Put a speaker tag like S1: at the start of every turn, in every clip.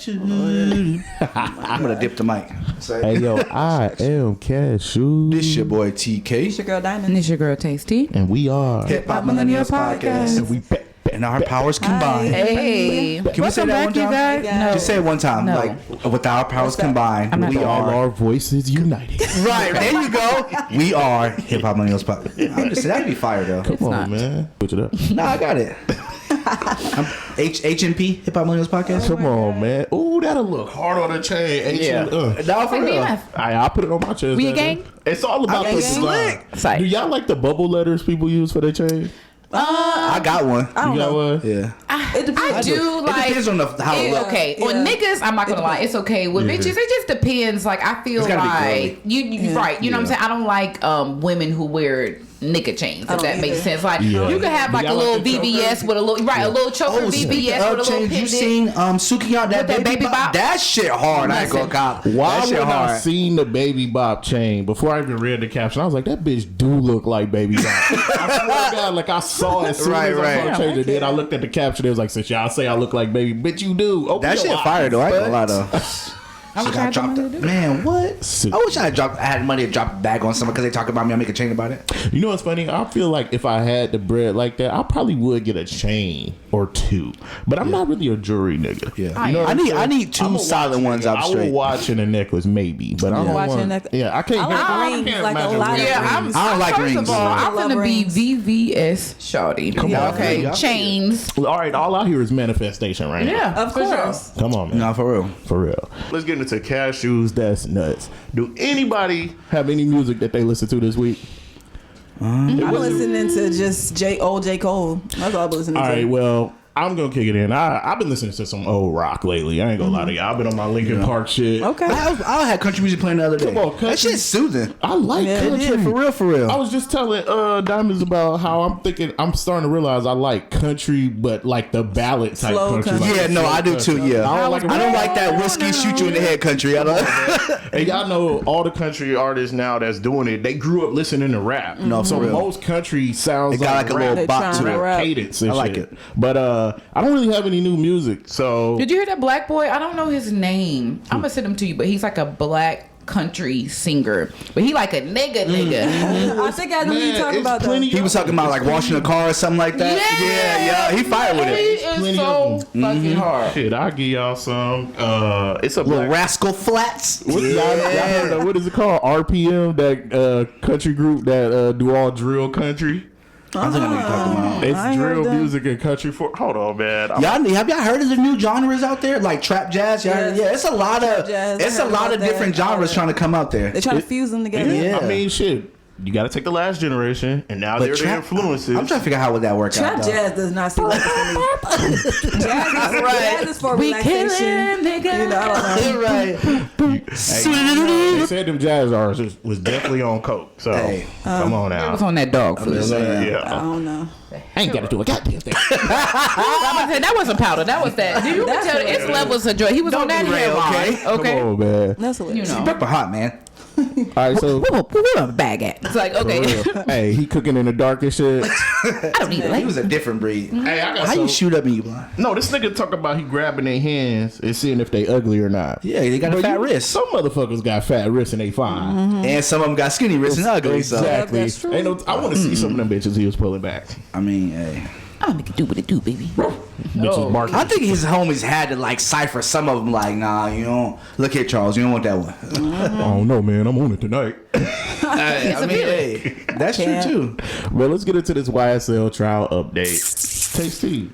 S1: you. I'm gonna dip the mic.
S2: Hey yo, I am Cashew.
S1: This your boy TK.
S3: It's your girl Diamond.
S4: And it's your girl Tasty.
S2: And we are
S1: HIPHOP Millennials Podcast.
S2: And we
S1: and our powers combined.
S4: Hey.
S1: Can we say that one time?
S4: Guys? No.
S1: Just say it one time.
S4: No.
S1: Like, with our powers combined, we
S2: all
S1: are.
S2: our voices united.
S1: Right, there you go. We are HIPHOP Millennials Podcast. I'm just saying, that'd be fire, though.
S2: Come on, man. Switch it up.
S1: Nah, I got it. HNP, HIPHOP Millennials Podcast.
S2: Come on, man. Ooh, that'll look hard on the chain.
S1: No, for real.
S2: I'll put it on my chest.
S4: We a gang?
S2: It's all about the design.
S4: Slick.
S2: Do y'all like the bubble letters people use for their chain?
S1: I got one.
S2: You got one?
S1: Yeah.
S4: I do like.
S1: It depends on how it looks.
S4: Okay, on niggas, I'm not gonna lie, it's okay. With bitches, it just depends. Like I feel like you right. You know what I'm saying? I don't like women who wear nigga chains. If that makes sense. Like you can have like a little VVS with a little a little choker VVS with a little pendant.
S1: You seen Suki out that baby bop? That shit hard. I ain't gonna cop.
S2: Why when I seen the baby bop chain before I even read the caption, I was like, that bitch do look like baby bop. I swear to God, like I saw it as soon as I saw the change it. Then I looked at the caption. It was like, since y'all say I look like baby, bitch, you do.
S1: That shit fire though. I ain't gonna lie though. I dropped it. Man, what? I wish I had money to drop a bag on someone because they talk about me. I make a chain about it.
S2: You know what's funny? I feel like if I had the bread like that, I probably would get a chain or two. But I'm not really a jewelry nigga.
S1: Yeah,
S2: you know
S1: I need two solid ones up straight.
S2: I will watch in a necklace maybe, but I don't want. Yeah, I can't.
S3: I like rings, like a lot of rings.
S1: I don't like rings.
S4: First of all, I'm gonna be VVS shawty. Okay, chains.
S2: All right, all out here is manifestation, right?
S4: Yeah,
S3: of course.
S2: Come on, man.
S1: No, for real.
S2: For real. Let's get into Cashews That's Nuts. Do anybody have any music that they listen to this week?
S3: I'm listening to just J. Cole. That's all I'm listening to.
S2: All right, well, I'm gonna kick it in. I've been listening to some old rock lately. I ain't gonna lie to y'all. I've been on my Linkin Park shit.
S3: Okay.
S1: I had country music playing the other day.
S2: Come on, country.
S1: That shit's soothing.
S2: I like country.
S1: Yeah, for real.
S2: I was just telling Diamonds about how I'm starting to realize I like country, but like the ballad type
S3: Slow
S2: country.
S3: country.
S2: Like
S1: Yeah, no, I do too. Yeah, I don't like that whiskey shoot you in the head country. I don't.
S2: And y'all know all the country artists now that's doing it. They grew up listening to rap.
S1: No,
S2: so
S1: for real.
S2: most country sounds
S1: It got like a
S2: rap,
S1: little bop to it.
S2: cadence and
S1: I like
S2: shit.
S1: it.
S2: But I don't really have any new music. So
S4: did you hear that black boy? I don't know his name. I'm gonna send him to you, but he's like a black country singer, but he like a nigga.
S3: I think I know who you talking about though.
S1: He was talking about like washing a car or something like that. Yeah. He fired with it.
S4: He is so fucking hard.
S2: Shit, I'll give y'all some. It's a
S1: Little Rascal Flats.
S2: Y'all heard of, what is it called? RPM, that country group that do all drill country.
S1: I think I know what you're talking about.
S2: It's drill music and country for. Hold on, man.
S1: Have y'all heard of the new genres out there, like trap jazz? Yeah, it's a lot of different genres trying to come out there.
S3: They're trying to fuse them together.
S1: Yeah.
S2: I mean, shit. You got to take the last generation, and now they're the influences.
S1: I'm trying to figure out how would that work
S3: Trap
S1: out.
S3: jazz does not seem like it to me. Jazz is for relaxation.
S4: Nigga.
S3: You know, I don't know.
S1: Right.
S2: They said them jazz artists was definitely on coke. So come on
S4: It
S2: now.
S4: was on that dog food.
S2: Yeah.
S3: I don't know.
S2: I ain't got to do a goddamn thing.
S4: That wasn't powder. That was that. You can tell it's levels of joy. He was on that head, okay?
S2: Come on, man.
S3: That's what
S4: You know.
S1: Pepper hot, man.
S2: All right, so
S4: Where a bag at? It's like, okay.
S2: hey, he cooking in the dark and shit.
S4: I don't need
S1: He
S4: it.
S1: was a different breed.
S2: Hey, I got
S1: How you shoot up and you blind?
S2: No, this nigga talk about he grabbing their hands and seeing if they ugly or not.
S1: Yeah, they got a fat wrist.
S2: Some motherfuckers got fat wrists and they fine.
S1: And some of them got skinny wrists and ugly. So.
S2: Exactly.
S3: That's true.
S2: Ain't no, I want to see some of them bitches he was pulling back.
S1: I mean, hey.
S4: I'm gonna make it do what it do, baby.
S2: Bitches barking.
S1: I think his homies had to like cipher some of them. Like, nah, you don't. Look here, Charles. You don't want that one.
S2: I don't know, man. I'm on it tonight.
S1: I mean, hey, that's true too.
S2: Well, let's get into this YSL trial update. Tasty,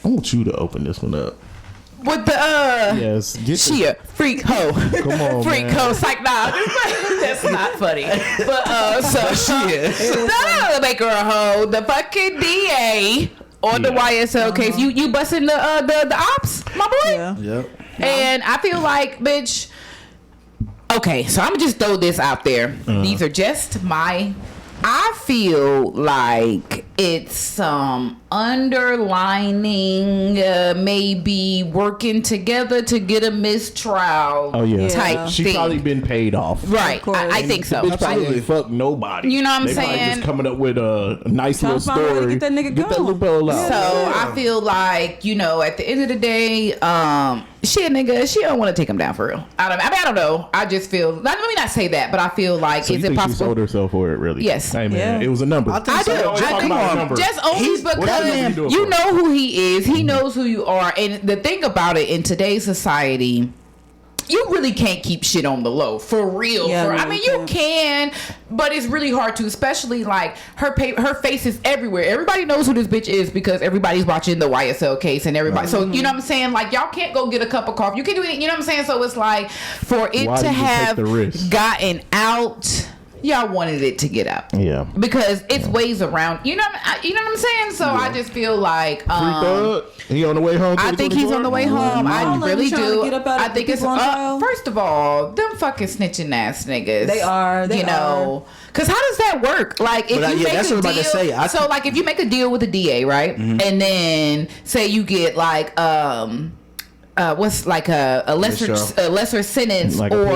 S2: I want you to open this one up.
S4: With the
S2: Yes, get
S4: she a freak hoe.
S2: Come on,
S4: freak
S2: man.
S4: hoe. Psych, nah, that's not funny. But so
S1: She is.
S4: no, make her a hoe. The fucking DA on the YSL case. You busting the ops, my boy.
S3: Yeah.
S1: Yep.
S4: And I feel like, bitch. Okay, so I'm gonna just throw this out there. These are just my. I feel like it's underlining maybe working together to get a mistrial.
S2: Oh yeah,
S4: type
S2: she
S4: thing.
S2: Probably been paid off.
S4: Right, I think so.
S2: Bitch probably didn't fuck nobody.
S4: You know what I'm
S2: they
S4: saying?
S2: Just coming up with a nice little story.
S3: Get that nigga
S2: Get that loophole out.
S4: So I feel like, you know, at the end of the day, she a nigga. She don't want to take him down for real. I don't know. I just feel. Let me not say that, but I feel like
S2: so
S4: is
S2: you
S4: it
S2: think
S4: possible?
S2: She sold herself for it, really?
S4: Yes.
S2: Hey man, it was a number.
S1: I think
S4: I
S1: so.
S4: do. Just only because you know who he is. He knows who you are. And the thing about it, in today's society, you really can't keep shit on the low for real.
S3: Yeah,
S4: I mean, you can, but it's really hard to, especially like her face is everywhere. Everybody knows who this bitch is because everybody's watching the YSL case and everybody. Right. So you know what I'm saying? Like y'all can't go get a cup of coffee. You can do it. You know what I'm saying? So it's like for it to have gotten out. Y'all wanted it to get out, because it's ways around. You know what I'm saying. So I just feel like
S2: he on the way home.
S4: I think he's on the way home. I really do. I think it's first of all, them fucking snitching ass niggas.
S3: They are.
S4: You know, because how does that work? Like if you make a deal. So like if you make a deal with a DA, right, and then say you get like what's like a lesser sentence like or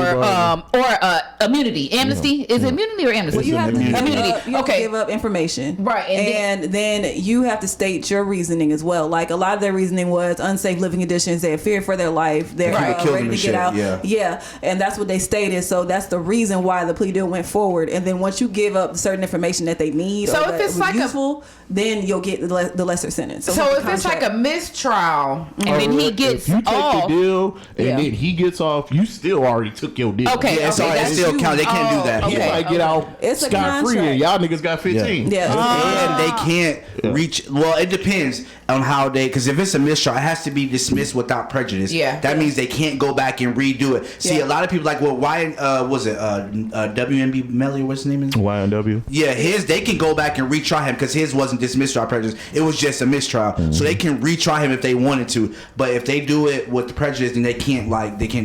S4: immunity, amnesty. Is it immunity or amnesty?
S3: Well, you have
S4: immunity.
S3: You have to give up information,
S4: right?
S3: And then you have to state your reasoning as well. Like a lot of their reasoning was unsafe living conditions. They had fear for their life. They're ready to get out. Yeah, and that's what they stated. So that's the reason why the plea deal went forward. And then once you give up certain information that they need, so if it's like useful, then you'll get the lesser sentence.
S4: So if it's like a mistrial, and then he gets
S2: the deal and then he gets off, you still already took your deal.
S1: Okay, that still count. They can't do that.
S2: He might get out scot free and y'all niggas got 15.
S1: And they can't reach. Well, it depends on how because if it's a mistrial, it has to be dismissed without prejudice. That means they can't go back and redo it. See, a lot of people like, well, why was it WNB Melly? What's his name?
S2: YNW.
S1: Yeah, they can go back and retry him because his wasn't dismissed without prejudice. It was just a mistrial, so they can retry him if they wanted to. But if they do it with the prejudice, then they can't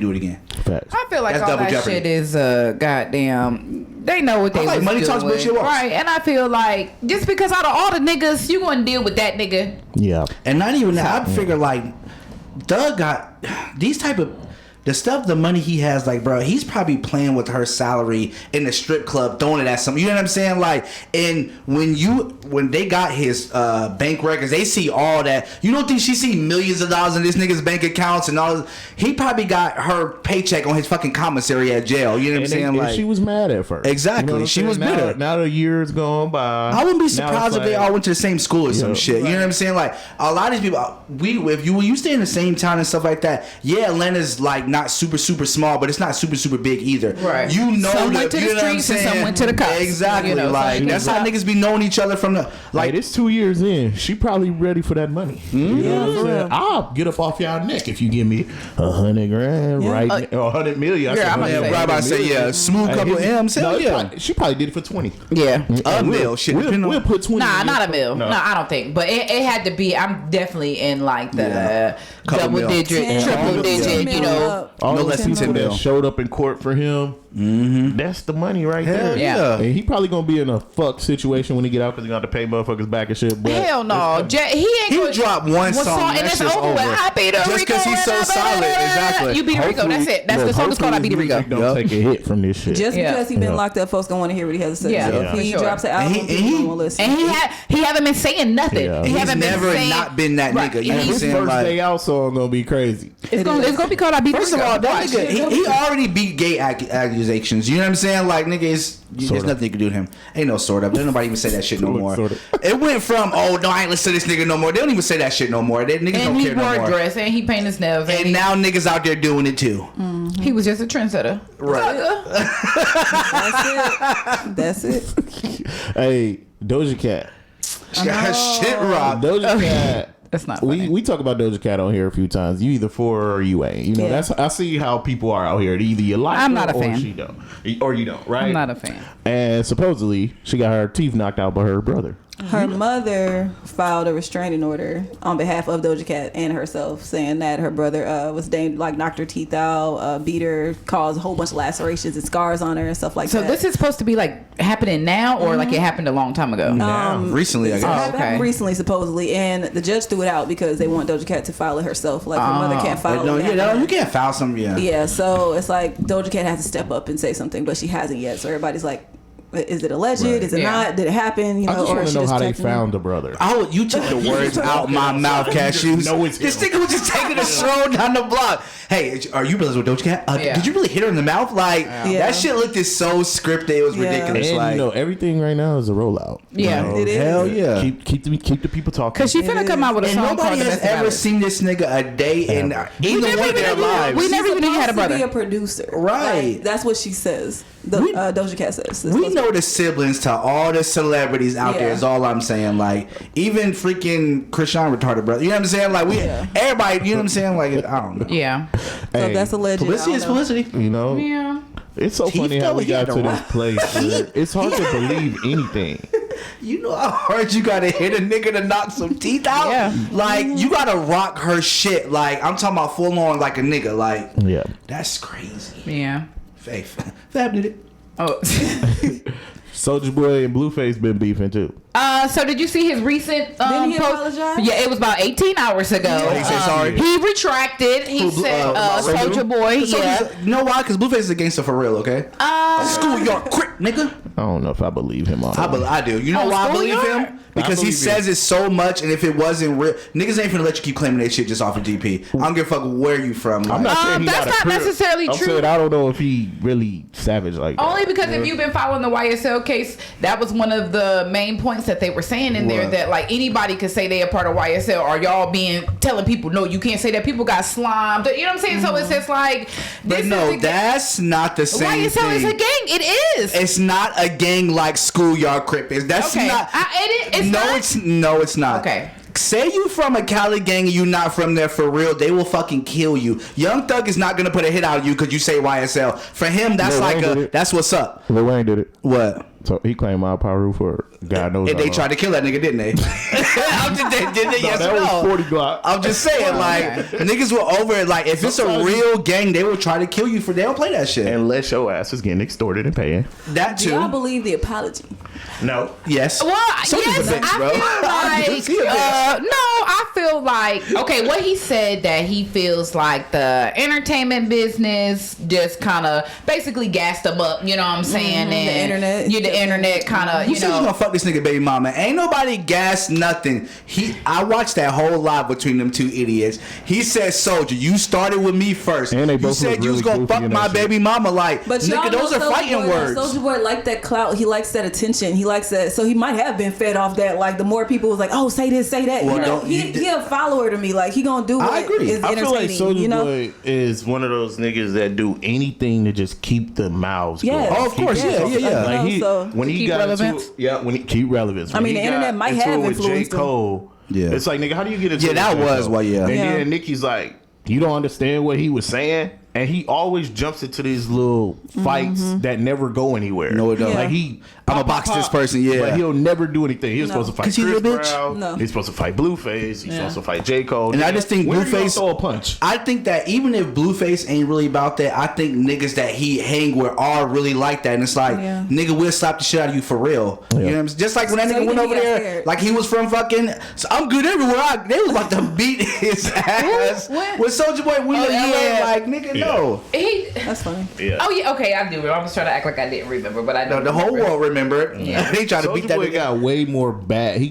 S1: do it again.
S2: Facts.
S4: I feel like that's all that jeopardy. Shit is goddamn. They know what they was
S1: money
S4: doing.
S1: Talks bullshit works.
S4: Right? And I feel like just because out of all the niggas, you gonna deal with that nigga.
S2: Yeah.
S1: And not even that. I figure like Doug got these type of the stuff, the money he has, like, bro, he's probably playing with her salary in the strip club, throwing it at something. You know what I'm saying? Like, and when they got his bank records, they see all that. You don't think she see millions of dollars in this nigga's bank accounts and all this? He probably got her paycheck on his fucking commissary at jail. You know what I'm saying? Like,
S2: she was mad at first.
S1: Exactly. You know she was bitter.
S2: Now the years gone by.
S1: I wouldn't be surprised if they all went to the same school or some shit. Right. You know what I'm saying? Like, a lot of these people, when you stay in the same town and stuff like that, Atlanta's like not super small, but it's not super big either.
S4: Right.
S1: You know,
S4: some went to the streets and some went to the cops.
S1: Exactly. You know, like that's how niggas be knowing each other from the like.
S2: It's 2 years in. She probably ready for that money. You know what I'm saying? I'll get up off y'all neck if you give me $100 grand, right? Or $100 million.
S1: I'm about to say smooth couple M's. Hell
S2: she probably did it for 20.
S4: Yeah,
S1: a mil. Shit,
S2: we'll put 20.
S4: Nah, not a mil. No, I don't think. But it had to be. I'm definitely in like the double digit, triple digit. You know,
S2: all the people that showed up in court for him. That's the money right there.
S1: Yeah.
S2: And he probably gonna be in a fuck situation when he get out because he got to pay motherfuckers back and shit. But
S4: hell no, he ain't.
S1: He dropped one song and that's over.
S4: I beat a
S1: just because he's so solid. Exactly.
S4: You beat Rico. That's it. That's the song is called "I Beat a Rico."
S2: Don't take a hit from this shit.
S3: Just because he been locked up, folks gonna want to hear what he has to say.
S4: Yeah.
S3: So if he drops an album, people gonna listen.
S4: And he haven't been saying nothing.
S2: Yeah.
S4: He haven't been
S1: never
S4: saying,
S1: not been that nigga. You know what I'm saying?
S2: First day out song gonna be crazy.
S4: It's gonna be called "I Beat a Rico."
S1: First of all, that nigga, he already beat gay accusations. You know what I'm saying? Like, nigga, there's nothing you can do to him. Ain't no sort of. Don't nobody even say that shit no more. It went from, oh no, I ain't listen to this nigga no more. They don't even say that shit no more. Niggas don't care no more.
S4: And he wore a dress and he painted his nails.
S1: And now niggas out there doing it too.
S3: Mm-hmm.
S4: He was just a trendsetter.
S1: Right.
S3: That's it.
S2: Hey, Doja Cat.
S1: Shit rock.
S2: Doja Cat.
S4: That's not funny.
S2: We talk about Doja Cat on here a few times. You either for her or you ain't. You know, that's I see how people are out here. Either you like
S4: I'm
S2: her
S4: not a
S2: or
S4: fan.
S2: she don't. Or you don't, right?
S4: I'm not a fan.
S2: And supposedly she got her teeth knocked out by her brother.
S3: Her mother filed a restraining order on behalf of Doja Cat and herself, saying that her brother was knocked her teeth out, beat her, caused a whole bunch of lacerations and scars on her and stuff like that.
S4: So this is supposed to be happening now, or like it happened a long time ago?
S1: Recently, I guess.
S3: Happened recently, supposedly, and the judge threw it out because they want Doja Cat to file it herself. Like her mother can't file it.
S1: You can't file something.
S3: Yeah, so it's like Doja Cat has to step up and say something, but she hasn't yet. So everybody's like, is it alleged? Right. Is it not? Did it happen?
S2: I just want to know how they found the brother.
S1: Oh, you took the words out my mouth, Cashews. This nigga was just taking a stroll down the block. Hey, are you brothers with Doja Cat? Did you really hit her in the mouth? Like that shit looked so scripted. It was ridiculous.
S2: And
S1: like,
S2: everything right now is a rollout.
S4: Yeah,
S3: it is.
S1: Hell yeah.
S2: Keep the people talking.
S4: Because she finna come out with a song.
S1: And nobody has ever seen this nigga a day in either one of their lives.
S4: We never even knew he had a brother.
S3: Be a producer,
S1: right?
S3: Like, that's what she says. Doja Cat says.
S1: We know the siblings to all the celebrities out there. Is all I'm saying. Like even freaking Krishan retarded brother. You know what I'm saying? Like everybody. You know what I'm saying? Like I don't know.
S4: Yeah.
S3: So if that's alleged.
S1: Publicity is publicity.
S2: You know.
S4: Yeah.
S2: It's so funny how we got to this place. It's hard to believe anything.
S1: You know how hard you gotta hit a nigga to knock some teeth out?
S4: Yeah.
S1: Like, you gotta rock her shit. Like, I'm talking about full on like a nigga. Like, that's crazy.
S4: Yeah.
S1: Faith. Fab did it.
S4: Oh.
S2: SOULJA Boy and BLUEFACE been beefing too.
S4: So did you see his recent
S3: Didn't he
S4: post?
S3: apologize?
S4: Yeah, it was about 18 hours ago.
S1: He said sorry.
S4: He retracted. He said SOULJA Boy.
S1: You know why? Because BLUEFACE is a gangster for real, okay? Schoolyard crip, nigga.
S2: I don't know if I believe him.
S1: I do. You know why I believe him? Because he says it so much, and if it wasn't real, niggas ain't finna let you keep claiming that shit just off of GP. I don't give a fuck where you from. Like,
S2: I'm not saying
S4: that's not necessarily true.
S2: I'm saying I don't know if he really savage like that.
S4: Only because if you've been following the YSL case, that was one of the main points that they were saying in there, that like anybody could say they are part of YSL, or y'all telling people no, you can't say that. People got slimed. You know what I'm saying? So it's just like
S1: this. But no, that's not the same
S4: YSL
S1: thing.
S4: is a gang. It is.
S1: It's not a gang like Schoolyard Crip is. That's not. No, it's not.
S4: Okay.
S1: Say you from a Cali gang and you not from there for real, they will fucking kill you. Young Thug is not gonna put a hit out of you because you say YSL. For him, that's that's what's up.
S2: Lil Wayne did it.
S1: What?
S2: So he claimed my Paru for God knows.
S1: And they tried to kill that nigga, didn't they? Did they? Yes
S2: that
S1: or
S2: was
S1: no?
S2: 40 Glock.
S1: I'm just saying, niggas were over it. Like, if it's a real gang, they will try to kill you for. They don't play that shit.
S2: Unless your ass is getting extorted and paying.
S1: That too.
S3: Do y'all believe the apology?
S2: No.
S1: Yes.
S4: Well, yes, I feel like no, I feel like okay. What he said that he feels like the entertainment business just kind of basically gassed him up. You know what I'm saying? And the internet kind of.
S1: You said you gonna fuck this nigga baby mama? Ain't nobody gassed nothing. I watched that whole live between them two idiots. He said, "SOULJA, you started with me first.
S2: And they
S1: you said you was gonna fuck my baby mama." Like, but nigga, those are fighting words.
S3: SOULJA Boy like that clout. He likes that attention. He likes that. So he might have been fed off that. Like the more people was like, "Oh, say this, say that." Well, he a follower to me. Like he gonna do what
S1: I agree.
S3: is
S2: I feel like
S3: entertaining.
S2: SOULJA Boy is one of those niggas that do anything to just keep the mouths going.
S3: Yeah.
S1: Oh, of course, yeah.
S2: Like when he got
S4: relevance.
S2: when he keep relevance.
S3: I mean, the internet might have
S2: with J.
S3: influenced him.
S2: Cole. Yeah, it's like, nigga, how do you get into
S1: that was why
S2: And then Nicki's like, you don't understand what he was saying. And he always jumps into these little fights that never go anywhere.
S1: No, it doesn't.
S2: Like
S1: I'm gonna box this person,
S2: but he'll never do anything. He was supposed to fight Chris Brown.
S3: No.
S2: He's supposed to fight BLUEFACE. He's supposed to fight J. Cole.
S1: And I just think BLUEFACE
S2: throw a punch.
S1: I think that even if BLUEFACE ain't really about that, I think niggas that he hang with are really like that. And it's like, nigga, we'll slap the shit out of you for real. You know what I'm saying? Just like when that nigga went over there, like he was from fucking. So I'm good everywhere. They was about to beat his ass. With SOULJA Boy, we were like, nigga, no.
S3: That's funny.
S4: Yeah. Oh yeah. Okay, I do. I was trying to act like I didn't remember, but I don't.
S1: The whole world remembered.
S4: Yeah.
S1: They tried to beat that
S2: nigga. Got way more bad. He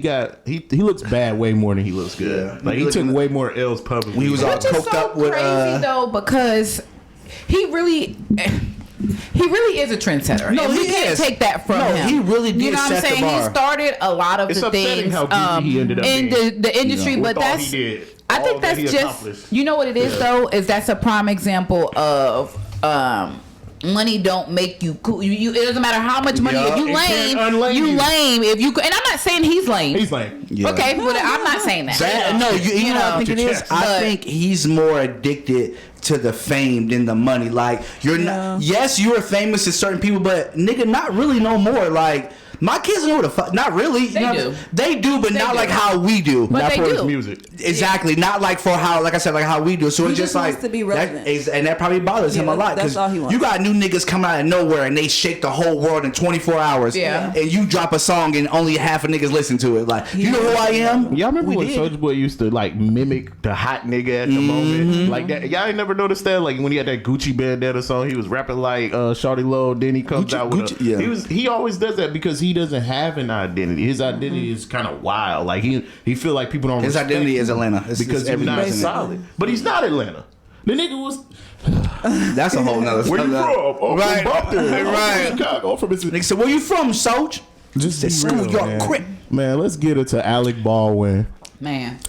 S2: looks bad way more than he looks good. Yeah. Like he took way more L's publicly.
S1: He was all coked up with.
S4: Crazy though, because he really is a trendsetter.
S1: No,
S4: we can't take that from him.
S1: He really did.
S4: You know what I'm saying? He started a lot of the things
S2: how he ended up
S4: in the industry, but that's. I think that's just. You know what it is though? Is that's a prime example of. Money don't make you cool. It doesn't matter how much money. If you lame, you lame. If you and I'm not saying he's lame.
S2: He's lame.
S1: Yeah.
S4: Okay, but I'm not saying that.
S1: No, you know what I think it is. I think he's more addicted to the fame than the money. Like you're not. Yes, you are famous to certain people, but nigga, not really no more. Like My kids know what the fuck. Not really.
S4: They do.
S1: They do, but not like how we do.
S4: But
S2: not
S4: they
S2: for
S4: do.
S2: his music.
S1: Exactly. Not like for how, like I said, like how we do. So it's just
S3: wants
S1: like
S3: to be relevant.
S1: and that probably bothers him a lot.
S3: That's all he wants.
S1: You got new niggas come out of nowhere and they shake the whole world in 24 hours.
S4: Yeah.
S1: And you drop a song and only half of niggas listen to it. Like, you know who I am?
S2: Y'all remember when
S1: did.
S2: Soulja Boy used to like mimic the hot nigga at the moment, like that? Y'all ain't never noticed that? Like when he had that Gucci bandana song, he was rapping like Shawty Low. Then he comes out with he always does that because he doesn't have an identity. His identity is kind of wild. Like he feel like people don't.
S1: His identity is Atlanta
S2: because he's not solid. But he's not Atlanta. The nigga was.
S1: That's a whole nother.
S2: Where you from? Oh,
S1: right,
S2: from Boston.
S1: right.
S2: Chicago. From
S1: Nigga said, "Where you from, Soulja?"
S2: Just
S1: the school y'all quick.
S2: Man, let's get into Alec Baldwin.
S4: Man.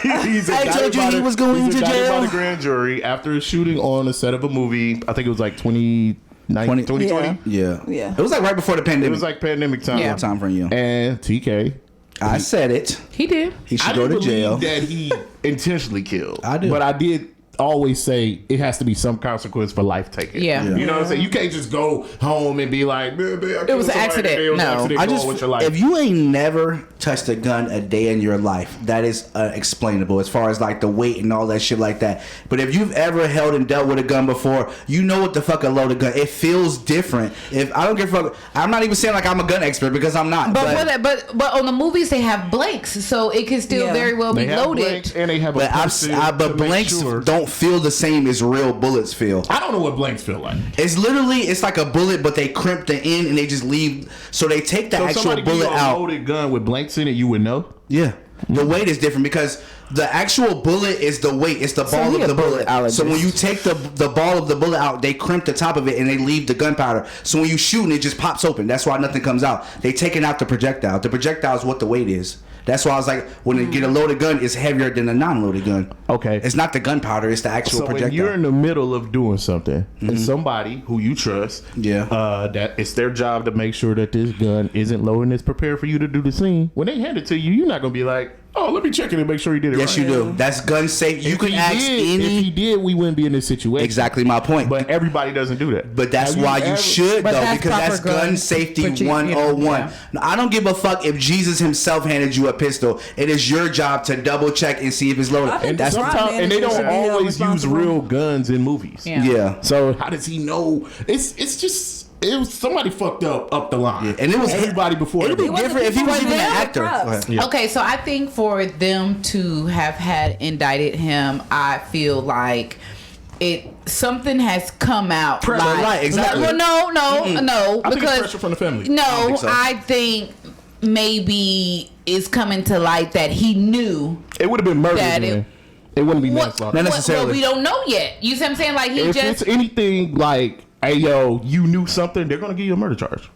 S2: He's
S1: I told you he was going to jail
S2: by the grand jury after a shooting on a set of a movie. I think it was like 2020.
S1: Yeah. It was like right before the pandemic.
S2: It was like pandemic time.
S1: Yeah, time for you.
S2: And TK.
S1: I said it.
S4: He did.
S1: He should go to jail.
S2: That he intentionally killed.
S1: I do.
S2: But I did always say it has to be some consequence for life taken.
S4: Yeah.
S2: You know what I'm saying? You can't just go home and be like, it
S4: was an accident. No.
S1: I just,
S2: with your life.
S1: if you ain't never touched a gun a day in your life, that is explainable as far as like the weight and all that shit like that. But if you've ever held and dealt with a gun before, you know what the fuck a loaded gun. It feels different. If I don't give a fuck, I'm not even saying like I'm a gun expert because I'm not.
S4: But on the movies they have blanks, so it can still very well be loaded.
S2: Blanks and they have a
S1: but blanks don't feel the same as real bullets feel.
S2: I don't know what blanks feel like.
S1: It's like a bullet, but they crimp the end and they just leave. So they take the actual bullet out.
S2: A loaded gun with blanks in it, you would know.
S1: Yeah, the weight is different because the actual bullet is the weight. It's the ball of the bullet. So when you take the ball of the bullet out, they crimp the top of it and they leave the gunpowder. So when you shoot and it just pops open. That's why nothing comes out. They taking out the projectile. The projectile is what the weight is. That's why I was like, when they get a loaded gun, it's heavier than a non-loaded gun.
S2: Okay.
S1: It's not the gunpowder, it's the actual projectile.
S2: When you're in the middle of doing something, and somebody who you trust, that it's their job to make sure that this gun isn't loaded and it's prepared for you to do the scene. When they hand it to you, you're not going to be like, oh, let me check it and make sure he did it right.
S1: Yes, you do. That's gun safe. You can ask any.
S2: If he did, we wouldn't be in this situation.
S1: Exactly my point.
S2: But everybody doesn't do that.
S1: But that's why you should, though, because that's gun safety 101. Now, I don't give a fuck if Jesus himself handed you a pistol. It is your job to double check and see if it's loaded.
S2: And they don't always use real guns in movies.
S1: Yeah.
S2: So how does he know? It's just. It was somebody fucked up the line,
S1: and it was
S2: everybody before.
S1: It'd be different if he was even an actor.
S4: Okay, so I think for them to have had indicted him, I feel like something has come out.
S1: Right, exactly.
S4: Well, no,
S2: I think
S4: because
S2: it's pressure from the family.
S4: No, I think maybe it's coming to light that he knew
S2: it would have been murder. It wouldn't be manslaughter.
S1: Not necessarily.
S4: Well, we don't know yet. You see what I'm saying? Like
S2: if it's anything like, hey yo, you knew something, they're gonna give you a murder charge.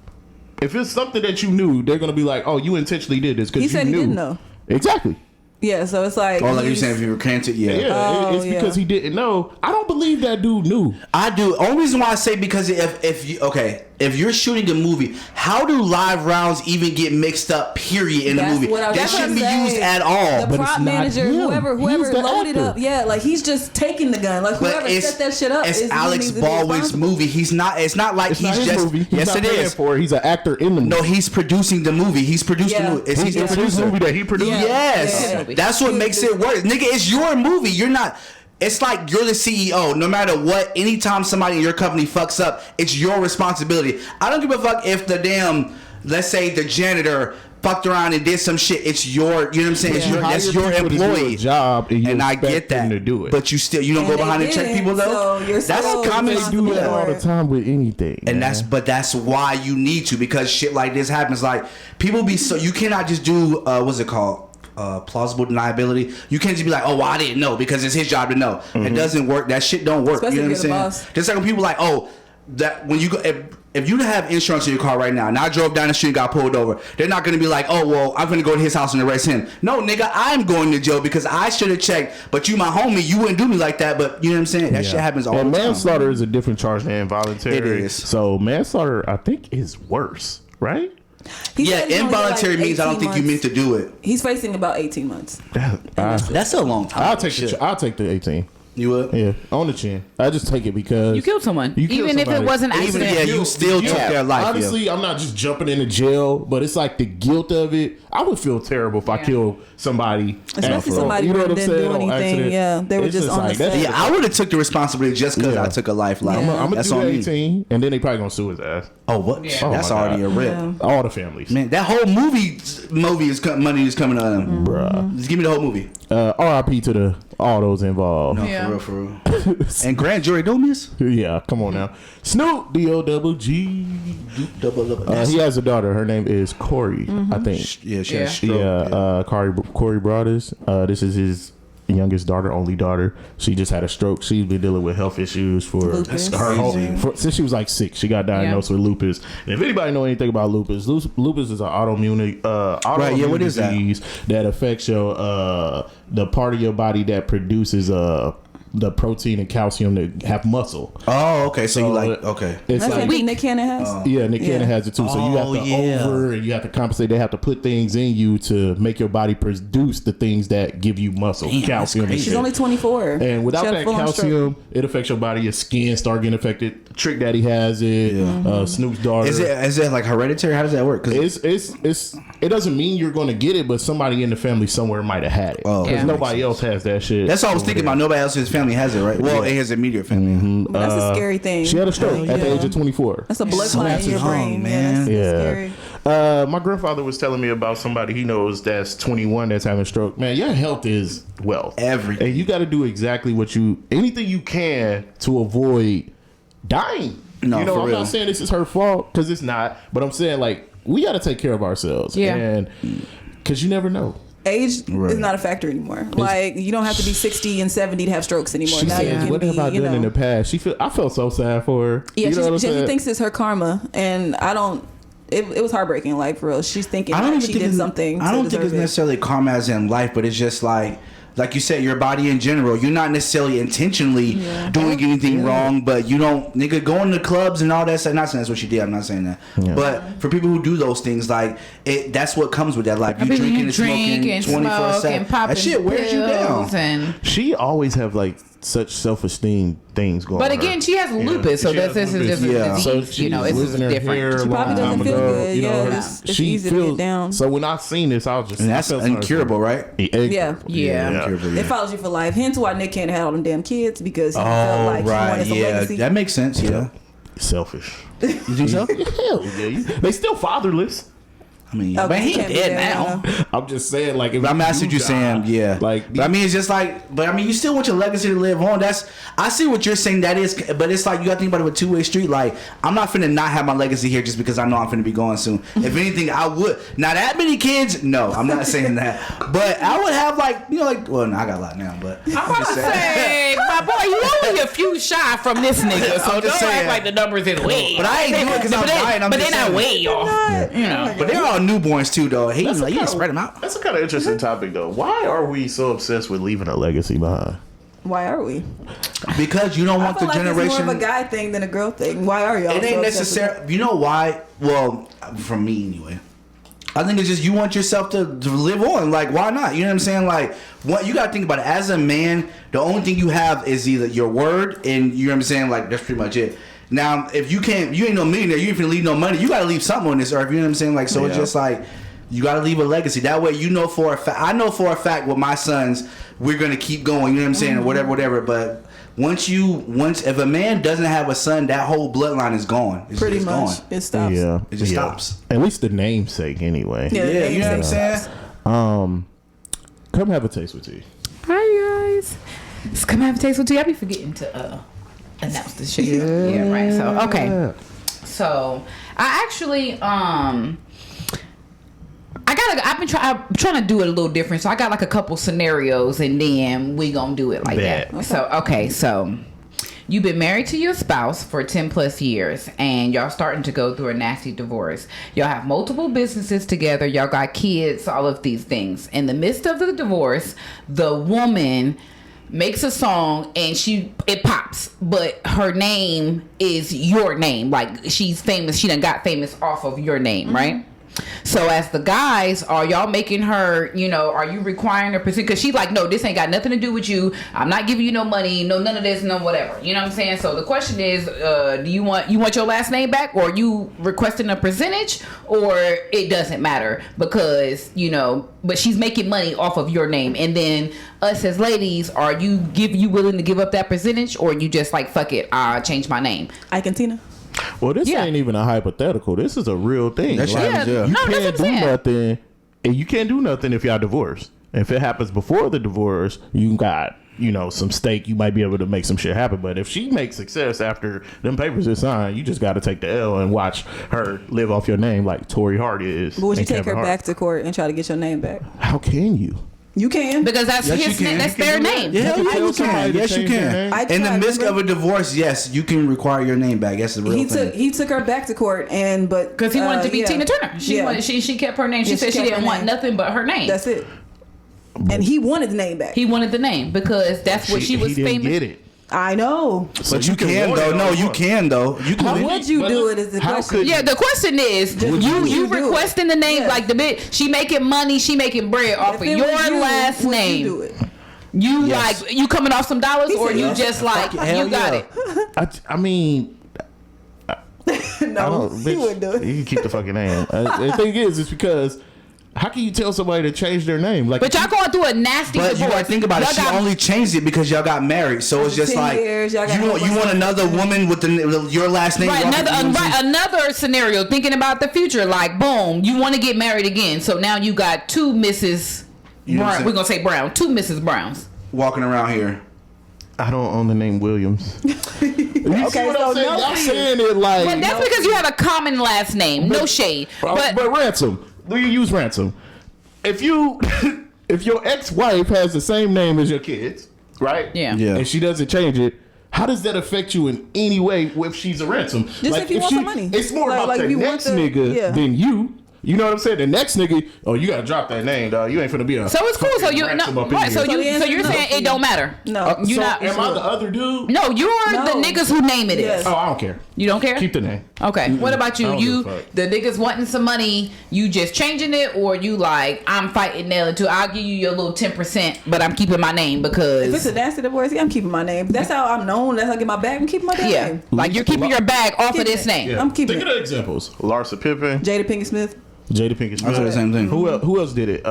S2: If it's something that you knew, they're gonna be like, oh, you intentionally did this because you knew. He said he didn't know. Exactly.
S3: Yeah, so it's like.
S1: Or like you saying, if you recanted,
S2: it's because he didn't know. I don't believe that dude knew.
S1: I do. Only reason why I say because if you're shooting a movie, how do live rounds even get mixed up? Period in the movie, that shouldn't be used at all.
S3: The prop manager, whoever loaded up, like he's just taking the gun. Like whoever set that shit up.
S1: It's Alex Baldwin's movie. He's not. It's not like he's just.
S2: Movie.
S1: Yes, it is.
S2: He's an actor in the movie.
S1: No, he's producing the movie. He's producing the movie. He's the producer.
S2: Movie that he produced.
S1: Yes. That's what makes it work. Nigga, it's your movie. You're not. It's like you're the CEO. No matter what, anytime somebody in your company fucks up, it's your responsibility. I don't give a fuck if the damn, let's say the janitor fucked around and did some shit. It's your, you know what I'm saying? It's that's your employee.
S2: Job and
S1: I get that.
S2: To do it.
S1: But you don't go behind and check people though.
S3: So
S1: that's common.
S2: They do that all the time with anything.
S1: And that's why you need to, because shit like this happens. Like people be so, you cannot just do what's it called? Plausible deniability. You can't just be like, oh, well, I didn't know because it's his job to know. It doesn't work. That shit don't work.
S3: Especially
S1: you know what I'm saying? Just like when people like, oh, that when you go, if you have insurance in your car right now and I drove down the street and got pulled over, they're not going to be like, oh, well, I'm going to go to his house and arrest him. No, nigga, I'm going to jail because I should have checked, but you my homie, you wouldn't do me like that. But you know what I'm saying? That shit happens all the time.
S2: Manslaughter is a different charge than involuntary.
S1: It is.
S2: So manslaughter, I think, is worse, right?
S1: Involuntary means I don't think you meant to do it.
S3: He's facing about 18 months.
S1: That's a long time.
S2: I'll take the 18.
S1: You would?
S2: Yeah, on the chin. I just take it because
S4: you killed someone, even if it wasn't accident.
S1: Even, you still took their life.
S2: Honestly, I'm not just jumping into jail, but it's like the guilt of it. I would feel terrible if I killed somebody,
S3: especially somebody who didn't do anything. Yeah, they were just on the set.
S1: Yeah, I would have took the responsibility just because I took a life. Like,
S2: I'm gonna do 18, and then they probably gonna sue his ass.
S1: Oh, what? Yeah. That's already a rip. Yeah.
S2: All the families.
S1: Man, that whole movie is money is coming on them.
S2: Bruh.
S1: Just give me the whole movie.
S2: R.I.P. to all those involved.
S1: No, for real. And grand jury don't miss.
S2: Yeah, come on now. Snoop D-O-double-G. He has a daughter. Her name is Corey, I think.
S1: Yeah, she has a stroke.
S2: Corey Broadus. This is his youngest daughter, only daughter. She just had a stroke. She's been dealing with health issues since she was like 6. She got diagnosed with lupus. And if anybody know anything about lupus is an autoimmune disease that affects your the part of your body that produces the protein and calcium to have muscle.
S1: Oh, okay. So you like, okay.
S3: It's like Nick Cannon has.
S2: Nick Cannon has it too. So you have to over and you have to compensate. They have to put things in you to make your body produce the things that give you muscle, calcium.
S3: She's only 24.
S2: And without that calcium, it affects your body. Your skin start getting affected. Trick Daddy has it. Snoop's daughter.
S1: Is it like hereditary? How does that work?
S2: It doesn't mean you're going to get it, but somebody in the family somewhere might have had it. Because nobody else has that shit.
S1: That's all I was thinking about. Nobody else in his family has it, right? Well, in his immediate family.
S3: Mm-hmm. That's a scary thing.
S2: She had a stroke at the age of 24.
S3: That's a blood clot in your brain, man.
S2: That's scary. My grandfather was telling me about somebody he knows that's 21 that's having a stroke. Man, your health is wealth.
S1: Everything.
S2: And you got to do exactly anything you can to avoid dying.
S1: No,
S2: I'm not saying this is her fault, because it's not. But I'm saying, like, we got to take care of ourselves. Yeah. And because you never know.
S3: Age is not a factor anymore. Like, you don't have to be 60 and 70 to have strokes anymore.
S2: She said, what have I done in the past? I felt so sad for her.
S3: Yeah, she thinks it's her karma, and I don't. It was heartbreaking, like, for real. She's thinking she did something.
S1: I don't think it's necessarily karma as in life, but it's just like you said, your body in general. You're not necessarily intentionally doing anything wrong, but you don't, nigga, going to clubs and all that stuff. Not saying that's what she did. I'm not saying that. Yeah. But for people who do those things, like, that's what comes with that life. You drinking and smoking 24/7. That shit wears you down.
S4: And
S2: she always have, like, such self-esteem things going on.
S4: But again, she has lupus, so this is just a disease. So
S2: it's
S4: different.
S3: She probably doesn't feel good. It's easy to get down.
S2: So when I seen this, I was just...
S1: And that's incurable, right?
S3: Yeah. It follows you for life. Hence why Nick Cannon had all them damn kids, because he felt like he wanted some legacy.
S1: That makes sense,
S2: Selfish.
S1: You think so?
S2: Hell yeah. They still fatherless.
S1: I mean, but he dead now.
S2: I'm just saying, like, if
S1: I'm asking what you're saying, like, but I mean, it's just like, but I mean, you still want your legacy to live on. I see what you're saying. That is, but it's like you got to think about it with two-way street. Like, I'm not finna not have my legacy here just because I know I'm finna be gone soon. If anything, I would. Not that many kids. No, I'm not saying that. But I would have well, no, I got a lot now. But
S4: I'm about to say, my boy, you only a few shy from this nigga, so don't act like the numbers is way.
S1: But I ain't doing it because I'm dying.
S4: But they're not way off.
S1: But they're all newborns too, though. He spread them out.
S2: That's a kind of interesting topic, though. Why are we so obsessed with leaving a legacy behind?
S3: Why are we?
S1: Because you don't want the generation.
S3: It's more of a guy thing than a girl thing. Why are y'all?
S1: It ain't necessary. You know why? Well, from me anyway. I think it's just you want yourself to live on. Like, why not? You know what I'm saying? Like, what you gotta think about it. As a man, the only thing you have is either your word, and you know what I'm saying. Like, that's pretty much it. Now, if you ain't no millionaire, you ain't finna leave no money. You gotta leave something on this earth. You know what I'm saying? Like, so it's just like you gotta leave a legacy. That way, you know for a fact. I know for a fact with my sons, we're gonna keep going. You know what I'm saying? Or whatever. But once if a man doesn't have a son, that whole bloodline is gone. It's
S3: pretty much
S1: gone.
S3: It stops.
S2: Yeah,
S1: it just stops.
S2: At least the namesake, anyway.
S1: Yeah, you know what I'm saying?
S2: Come have a taste with tea.
S4: Hi guys, just come have a taste with tea. I be forgetting to announce this shit. Yeah, right. So okay, so I actually I'm trying to do it a little different. So I got like a couple scenarios, and then we gonna do it like that. Okay. So okay, so you've been married to your spouse for 10 plus years, and y'all starting to go through a nasty divorce. Y'all have multiple businesses together. Y'all got kids, all of these things. In the midst of the divorce, the woman makes a song and it pops, but her name is your name. Like, she's famous. She done got famous off of your name, right? So as the guys, are y'all making her, you know, are you requiring her percent? Because she's like, no, this ain't got nothing to do with you. I'm not giving you no money, no none of this, no whatever. You know what I'm saying? So the question is, do you want your last name back, or are you requesting a percentage, or it doesn't matter because, you know, but she's making money off of your name. And then us as ladies, are you willing to give up that percentage, or you just like, fuck it, I change my name?
S3: Ike and Tina.
S2: Well, this ain't even a hypothetical. This is a real thing.
S1: That
S2: like,
S1: happens,
S2: you can't do nothing, and you can't do nothing if y'all divorced. If it happens before the divorce, you got, you know, some stake. You might be able to make some shit happen. But if she makes success after them papers are signed, you just got to take the L and watch her live off your name like Tory Hart is.
S3: But would you take her back to court and try to get your name back?
S2: How can you?
S3: You can,
S4: because that's his name. That's their name.
S1: Yeah, you can. Yes, you can. In the midst of a divorce, yes, you can require your name back. That's the real thing.
S3: He took her back to court, because
S4: he wanted to be Tina Turner. She kept her name. She said she didn't want nothing but her name.
S3: That's it. And he wanted the name back.
S4: He wanted the name because that's what she was famous.
S2: Get it.
S3: I know.
S1: But you can though. No, you can though. You can.
S3: How would you do it is the question.
S4: Yeah, the question is, you requesting the name like the bitch. She making money. She making bread off of your last name.
S3: You do it.
S4: You like you coming off some dollars, or you just like you got it.
S2: I mean.
S3: No, he wouldn't do it.
S2: You can keep the fucking name. The thing is, it's because how can you tell somebody to change their name? Like,
S4: but y'all going through a nasty divorce.
S1: But you gotta think about it. She only changed it because y'all got married. So it's just like you want another woman with your last name.
S4: Right. Another scenario. Thinking about the future. Like, boom, you want to get married again. So now you got two Mrs. Brown. We're gonna say Brown. Two Mrs. Browns
S1: walking around here.
S2: I don't own the name Williams.
S3: Okay, so
S2: y'all saying it like.
S4: But that's because you have a common last name. No shade.
S2: But Ransom. Do you use Ransom? If your ex-wife has the same name as your kids, right?
S4: Yeah.
S2: And she doesn't change it, how does that affect you in any way if she's a Ransom?
S3: Just like if you want some money.
S2: It's more about the next nigga than you. You know what I'm saying? The next nigga, you gotta drop that name, dog. You ain't finna be a.
S4: So it's cool. So you're saying it don't matter.
S3: No.
S2: Am I the other dude?
S4: No, you're the niggas who name it is.
S2: Oh, I don't care.
S4: You don't care?
S2: Keep the name.
S4: Okay. Mm-hmm. What about you? You the niggas wanting some money, you just changing it, or you like, I'm fighting Nelly too. I'll give you your little 10%, but I'm keeping my name because
S3: if it's a nasty divorce, I'm keeping my name. That's how I'm known. That's how I get my bag. I'm keeping my name.
S4: Like you're keeping your bag off of this name.
S3: Yeah. I'm keeping
S2: Think of the examples. Larsa Pippen.
S3: Jada Pinkett Smith.
S2: Jada Pinkett Smith.
S1: I said the same thing.
S2: Who else did it?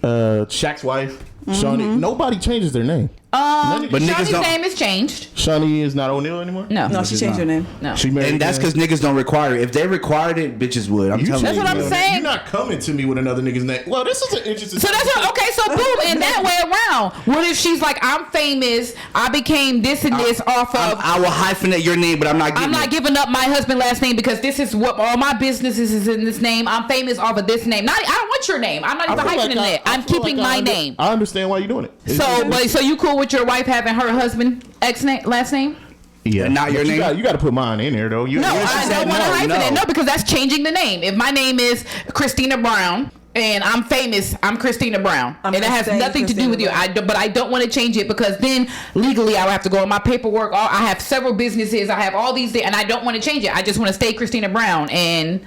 S2: Shaq's wife. Shawnee. Nobody changes their name.
S4: But Shawnee's name is changed.
S2: Shawnee is not O'Neal anymore?
S3: No, she changed her name.
S4: No.
S2: She married
S1: and that's because niggas don't require it. If they required it, bitches would. I'm telling you.
S4: That's what I'm saying.
S2: You're not coming to me with another nigga's name. Well, this is an interesting.
S4: So that's what, okay. So boom, and that way around. What if she's like, I'm famous. I became this and this off of.
S1: I will hyphenate your name, but I'm not giving
S4: up my husband's last name because this is what all my businesses is in this name. I'm famous off of this name. I don't want your name. I'm not even hyphenating it. I'm keeping my name.
S2: I understand why you're doing it.
S4: So you cool with your wife having her husband last name?
S2: Yeah,
S1: not your name.
S2: You got to put mine in there though.
S4: I don't want to hyphenate. No, because that's changing the name. If my name is Christina Brown and I'm famous, I'm Christina Brown, and it has nothing to do with you. But I don't want to change it because then legally I will have to go on my paperwork. I have several businesses. I have all these things, and I don't want to change it. I just want to stay Christina Brown, and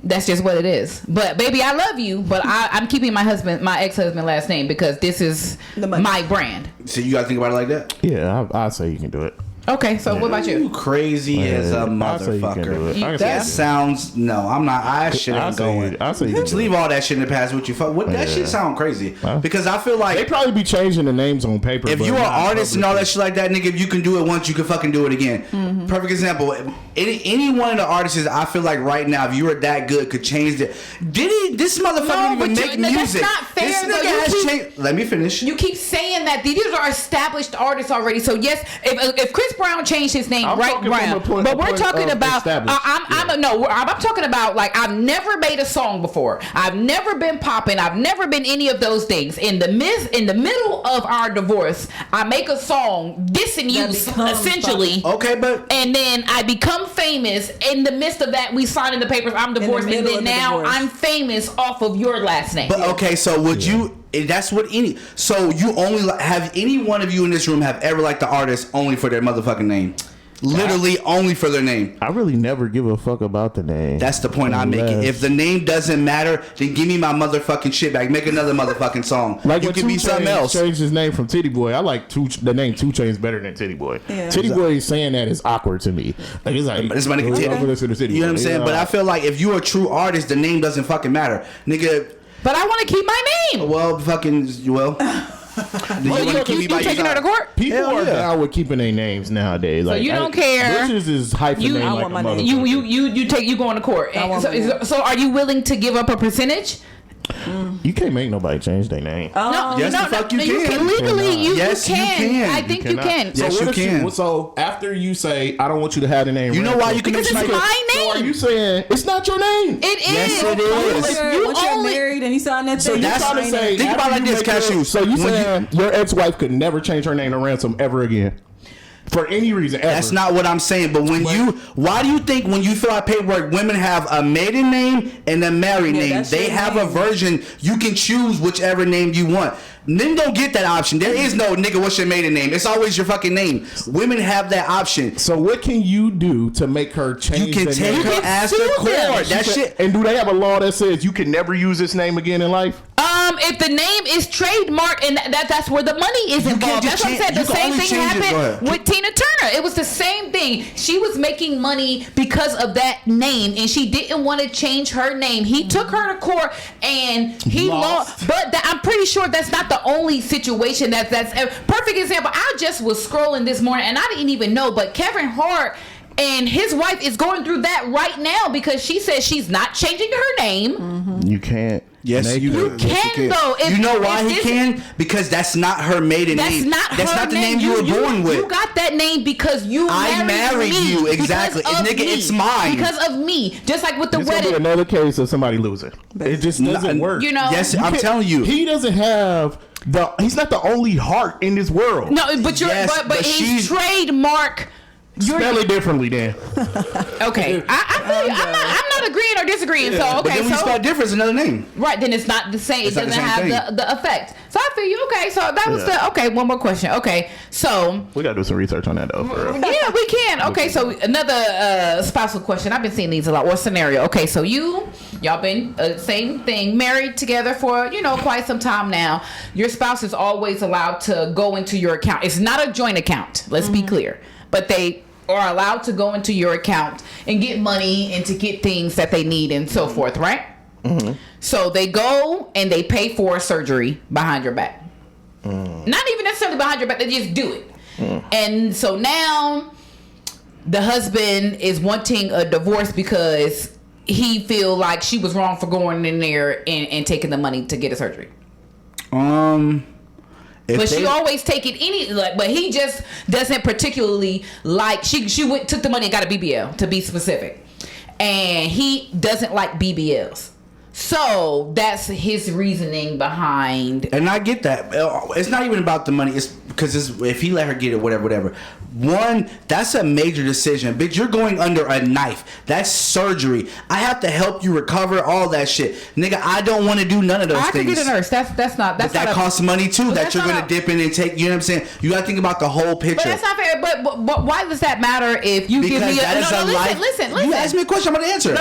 S4: that's just what it is. But baby, I love you, but I'm keeping my ex-husband last name because this is my brand.
S1: So you gotta think about it like that?
S2: Yeah, I say you can do it.
S4: Okay, so what about you?
S1: You crazy as a motherfucker. That sounds I'm not. I shouldn't go in. Just leave all that shit in the past with you. That shit sound crazy because I feel like
S2: they probably be changing the names on paper.
S1: If you're an artist and all that shit like that, nigga, if you can do it once, you can fucking do it again. Mm-hmm. Perfect example. Any one of the artists, I feel like right now, if you were that good, could change it. This motherfucker even make music?
S4: That's not fair.
S1: This nigga has changed. Let me finish.
S4: You keep saying that these are established artists already. So yes, if Chris Brown changed his name Brown, but we're talking about I'm talking about like I've never made a song before. I've never been popping. I've never been any of those things. In the middle of our divorce, I make a song dissing you essentially.
S1: Okay,
S4: and then I become famous. In the midst of that, we sign in the papers. I'm divorced, and then now I'm famous off of your last name.
S1: But okay, so would you? That's what so you only have any one of you in this room have ever liked the artist only for their motherfucking name? Literally only for their name.
S2: I really never give a fuck about the name.
S1: That's the point I'm making. If the name doesn't matter, then give me my motherfucking shit back. Make another motherfucking song.
S2: Like
S1: you can be something else.
S2: Changed his name from Titty Boy. I like the name 2 Chainz better than Titty Boy. Yeah. Titty Boy saying that is awkward to me. Like it's like
S1: it's my nigga Titty. You know what I'm saying? But I feel like if you're a true artist, the name doesn't fucking matter, nigga.
S4: But I want to keep my name.
S1: Well, fucking
S4: you taking her to court?
S2: People are down with keeping their names nowadays. Like,
S4: so you don't care.
S2: Bitches is hyping name like a motherfucker.
S4: You going to court. So are you willing to give up a percentage?
S2: You can't make nobody change their name.
S1: You
S4: can. Legally, you can. I think you can.
S1: Yes, you can.
S2: So after you say, I don't want you to have the name.
S1: You know why you can?
S4: Because it's my name.
S2: So are you saying it's not your name?
S4: It is.
S1: Yes, it is.
S3: Once you're married and you sign that thing.
S2: So you trying to say?
S1: Think about it like this, Cashew.
S2: So you saying your ex-wife could never change her name to Ransom ever again? For any reason ever.
S1: That's not what I'm saying. But why do you think when you fill out paperwork, women have a maiden name and a married name? They have a version. You can choose whichever name you want. Men don't get that option. There is no nigga, what's your maiden name? It's always your fucking name. Women have that option.
S2: So what can you do to make her change?
S1: You can take her ass to court. That shit.
S2: And do they have a law that says you can never use this name again in life?
S4: If the name is trademarked and that's where the money is involved. That's what I said. The same thing happened with Tina Turner. It was the same thing. She was making money because of that name, and she didn't want to change her name. He took her to court, and he lost. But I'm pretty sure that's not the only situation. That's a perfect example. I just was scrolling this morning, and I didn't even know, but Kevin Hart and his wife is going through that right now because she says she's not changing her name.
S2: Mm-hmm. You can't.
S1: Yes,
S4: you can though.
S1: You know why he can? Because that's not her maiden name. That's not the name you were born with.
S4: You got that name because I married you.
S1: Exactly. Nigga, it's mine.
S4: Because of me. Just like with the wedding.
S2: Gonna be another case of somebody losing. It just doesn't work.
S4: You know.
S1: Yes, I'm telling you.
S2: He doesn't have he's not the only heart in this world.
S4: No, but but he's trademark.
S2: Spell it differently, Dan.
S4: Okay, I'm not agreeing or disagreeing. Yeah. So okay,
S1: but then when you spell different, it's another name.
S4: Right, then it's not the same. It doesn't have the effect. So I feel you. Okay, so that was one more question. Okay, so
S2: we gotta do some research on that though.
S4: Yeah, we can. Okay, so another spousal question. I've been seeing these a lot. Or scenario. Okay, so y'all been same thing, married together for quite some time now. Your spouse is always allowed to go into your account. It's not a joint account. Let's be clear, but they are allowed to go into your account and get money and to get things that they need and so forth, right? Mm-hmm. So they go and they pay for surgery behind your back. Not even necessarily behind your back, they just do it. And so now the husband is wanting a divorce because he feel like she was wrong for going in there and taking the money to get a surgery. But she always take it but he just doesn't particularly like. She took the money and got a BBL, to be specific, and he doesn't like BBLs. So that's his reasoning behind.
S1: And I get that. It's not even about the money. It's because if he let her get it, whatever. One, that's a major decision. Bitch, you're going under a knife. That's surgery. I have to help you recover all that shit. Nigga, I don't want to do none of those things.
S4: I can get a nurse.
S1: That costs money too. That you're going to dip in and take. You know what I'm saying? You got to think about the whole picture.
S4: But that's not fair. But why does that matter if you give me listen.
S1: You ask me a question, I'm going to answer.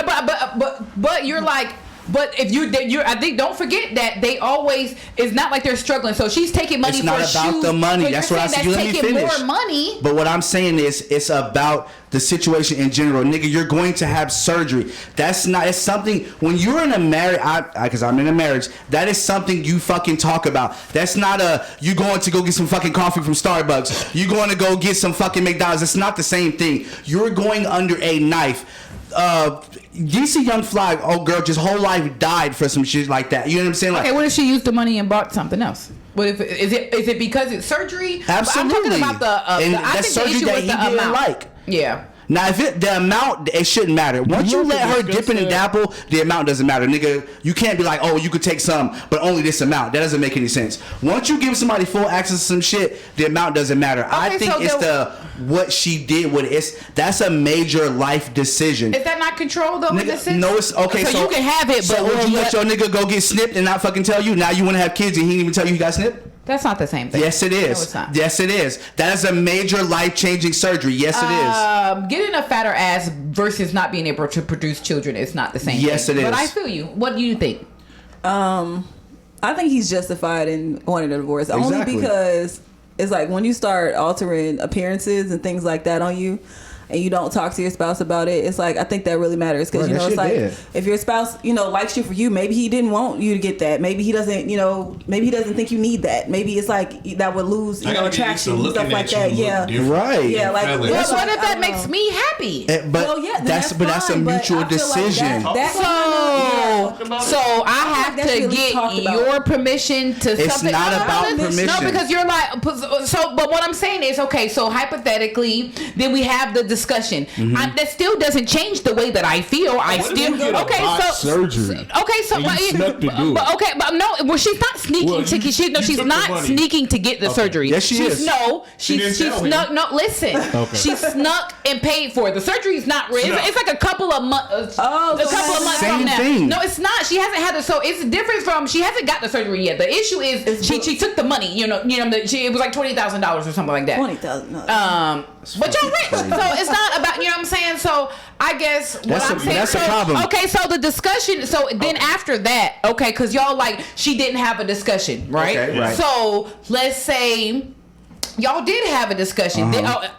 S4: But you're like. But if you're, I think, don't forget that they always, it's not like they're struggling. So she's taking money for shoes. It's not about the money. That's what I said. Let me finish. More money.
S1: But what I'm saying is, it's about the situation in general. Nigga, you're going to have surgery. That's not, it's something, when you're in a marriage, because I'm in a marriage, that is something you fucking talk about. That's not you going to go get some fucking coffee from Starbucks. You going to go get some fucking McDonald's. It's not the same thing. You're going under a knife. DC Young Fly, girl, just whole life died for some shit like that. You know what I'm saying? Like,
S4: okay, what if she used the money and bought something else? What if is it because it's surgery?
S1: Absolutely.
S4: I'm talking about I think
S1: surgery
S4: the issue
S1: that
S4: was
S1: he didn't like.
S4: Yeah.
S1: Now, if the amount, it shouldn't matter. Once you let her dip in and dabble, the amount doesn't matter. Nigga, you can't be like, oh, you could take some, but only this amount. That doesn't make any sense. Once you give somebody full access to some shit, the amount doesn't matter. Okay, I think it's what she did with it. That's a major life decision.
S4: Is that not control, though, in this sense?
S1: No, it's, okay,
S4: so you can have it, but...
S1: So would you let your nigga go get snipped and not fucking tell you? Now you want to have kids and he didn't even tell you he got snipped?
S4: That's not the same thing.
S1: Yes, it is.
S4: No, it's not.
S1: Yes, it is. That is a major life-changing surgery. Yes, it is.
S4: Getting a fatter ass versus not being able to produce children is not the same thing.
S1: Yes, it is.
S4: But I feel you. What do you think?
S3: I think he's justified in wanting a divorce. Only because it's like when you start altering appearances and things like that on you, and you don't talk to your spouse about it, it's like, I think that really matters. Because, you know, it's like, if your spouse, you know, likes you for you, maybe he didn't want you to get that. Maybe he doesn't, you know, maybe he doesn't think you need that. Maybe it's like, that would lose, you know, attraction and stuff like that. Yeah.
S1: Right.
S3: Yeah, like,
S4: well, what if that makes me happy?
S1: But well, yeah, that's a mutual decision.
S4: So I have to get your permission to
S1: it's
S4: something.
S1: Not about permission.
S4: No, because you're like, so, but what I'm saying is, okay, so hypothetically, then we have the discussion. That still doesn't change the way that I feel. I still
S2: surgery.
S4: Okay, so but no, well, she's not sneaking to. She's not sneaking to get the surgery.
S1: Yes, she is.
S4: No, she snuck. No, listen. She snuck and paid for it. The surgery's not real. It's like a couple of months. A couple of months from now. No, it's not. She hasn't had it. So it's different from. She hasn't got the surgery yet. The issue is she took the money. You know. It was like $20,000 or something like that.
S3: $20,000.
S4: But you're rich, so it's not about, you know what I'm saying. So I guess what I'm saying.
S1: That's a problem.
S4: Okay, so the discussion. So then after that, okay, because y'all like she didn't have a discussion, right?
S1: Okay, right.
S4: So let's say y'all did have a discussion.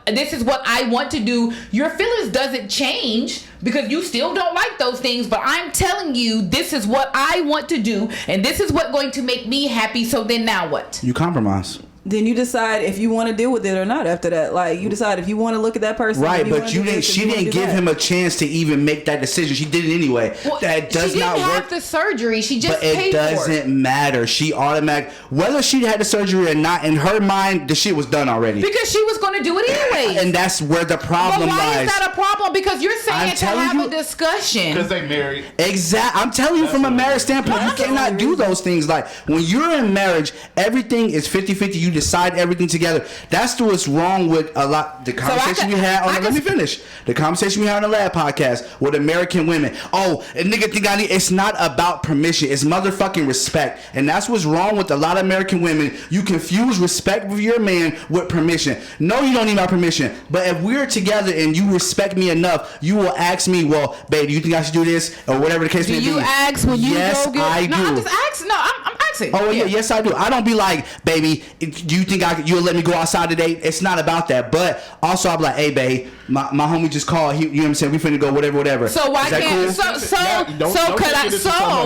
S4: This is what I want to do. Your feelings doesn't change because you still don't like those things, but I'm telling you this is what I want to do and this is what's going to make me happy. So then now what?
S1: You compromise.
S3: Then you decide if you want to deal with it or not after that. Like, you decide if you want to look at that person.
S1: Right, but she didn't give him a chance to even make that decision. She did it anyway.
S4: Well,
S1: that does not work.
S4: She didn't have the surgery. She just paid for it.
S1: But it doesn't matter. She automatic. Whether she had the surgery or not, in her mind, the shit was done already.
S4: Because she was going to do it anyway.
S1: And that's where the problem lies.
S4: But why is that a problem? Because you're saying to have a discussion.
S2: Because they married.
S1: Exactly. I'm telling you from a marriage standpoint, you cannot do those things. Like, when you're in marriage, everything is 50-50. You decide everything together. That's what's wrong with a lot. The conversation we had on let me finish. The conversation we had on the last podcast with American women. Oh, a nigga think I need. It's not about permission. It's motherfucking respect, and that's what's wrong with a lot of American women. You confuse respect with your man with permission. No, you don't need my permission. But if we're together and you respect me enough, you will ask me, well, babe, do you think I should do this or whatever the case may be?
S4: Do you ask when you go get?
S1: Yes, I do.
S4: No, I'm just asking. No, I'm asking.
S1: Oh yeah, yes I do. I don't be like, baby, do you think you'll let me go outside today? It's not about that. But also I'll be like, hey babe, my homie just called. You know what I'm saying? We finna go whatever.
S4: So why can't?
S2: Cool?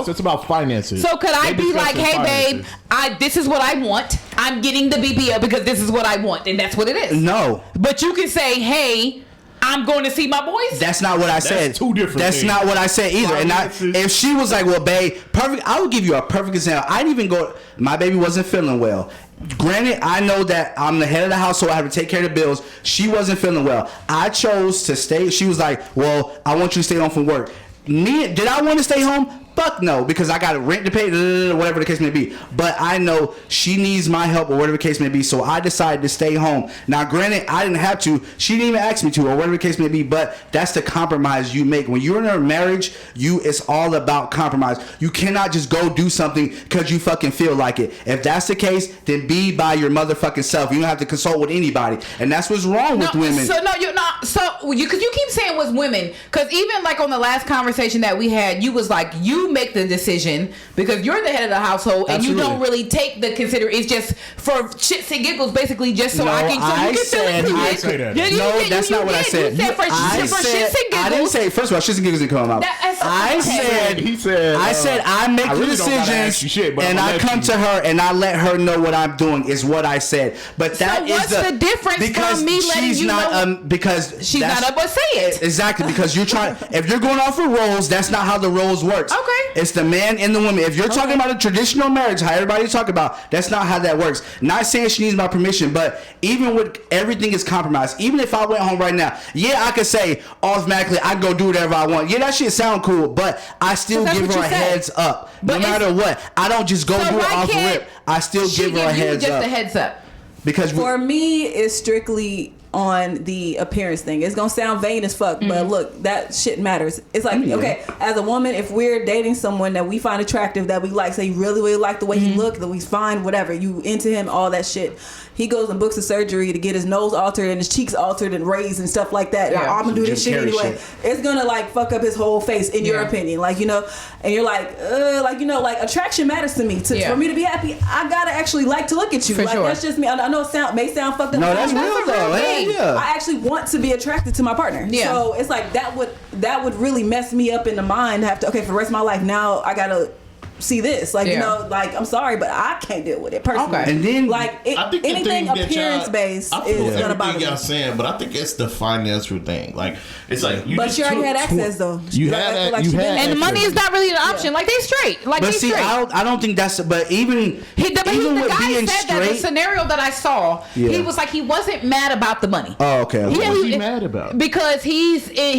S2: It's about finances.
S4: So could I be like, hey babe, this is what I want. I'm getting the BBL because this is what I want, and that's what it is.
S1: No.
S4: But you can say, hey, I'm going to see my boys.
S1: That's not what I said.
S2: That's two different things.
S1: Not what I said either. And if she was like, well, babe, perfect. I would give you a perfect example. I didn't even go. My baby wasn't feeling well. Granted, I know that I'm the head of the household. I have to take care of the bills. She wasn't feeling well. I chose to stay. She was like, well, I want you to stay home from work. Did I want to stay home? Fuck no, because I got rent to pay, whatever the case may be. But I know she needs my help or whatever the case may be, so I decided to stay home. Now, granted, I didn't have to. She didn't even ask me to or whatever the case may be, but that's the compromise you make. When you're in a marriage, it's all about compromise. You cannot just go do something because you fucking feel like it. If that's the case, then be by your motherfucking self. You don't have to consult with anybody. And that's what's wrong with women.
S4: So, no, you're not. So, because you keep saying with women, because even like on the last conversation that we had, you was like, you make the decision because you're the head of the household. Absolutely. And you don't really take the consider. It's just for shits and giggles, basically, just so I can. So you can feel included.
S1: No, that's not what I said.
S4: You said for shits and giggles.
S1: I didn't say. First of all, shits and giggles didn't come out. I said I make the decisions and I come to her and I let her know what I'm doing is what I said. But that is
S4: what's the difference from me letting you know?
S1: Because
S4: she's not up, but say it
S1: exactly because you're trying. If you're going off of roles, that's not how the roles works.
S4: Okay.
S1: It's the man and the woman. If you're talking about a traditional marriage, how everybody talk about, that's not how that works. Not saying she needs my permission, but even with everything is compromised. Even if I went home right now, yeah, I could say automatically I can go do whatever I want. Yeah, that shit sound cool, but I still give her a heads up. No matter what. I don't just go do it off the rip. I still give her a heads up.
S4: Just a heads up.
S1: Because
S3: for me, it's strictly on the appearance thing. It's gonna sound vain as fuck, but look, that shit matters. It's like, okay, as a woman, if we're dating someone that we find attractive, that we like, say you really, really like the way he look, that he's fine, whatever, you into him, all that shit. He goes and books a surgery to get his nose altered and his cheeks altered and raised and stuff like that. Yeah. I'm gonna do this shit anyway. It's gonna like fuck up his whole face, in your opinion. Like, you know, and you're like attraction matters to me. For me to be happy, I gotta actually like to look at you. That's just me. I know it may sound fucked up.
S1: No, that's real though.
S3: I actually want to be attracted to my partner. Yeah. So it's like that would really mess me up in the mind. For the rest of my life now I gotta see this, like, you know, like, I'm sorry, but I can't deal with it personally. Okay.
S1: And then,
S3: like, anything appearance based is gonna bother me.
S2: Y'all saying, but I think it's the financial thing. Like, it's like,
S3: but you already had access though.
S2: You had
S4: and the money is not really an option. Like, they straight. Like,
S1: but
S4: they
S1: see,
S4: straight.
S1: I don't think that's. But even
S4: the
S1: with
S4: guy
S1: being
S4: said
S1: straight,
S4: that the scenario that I saw, he was like, he wasn't mad about the money.
S1: Oh, okay.
S2: What was he mad about?
S4: Because you
S1: say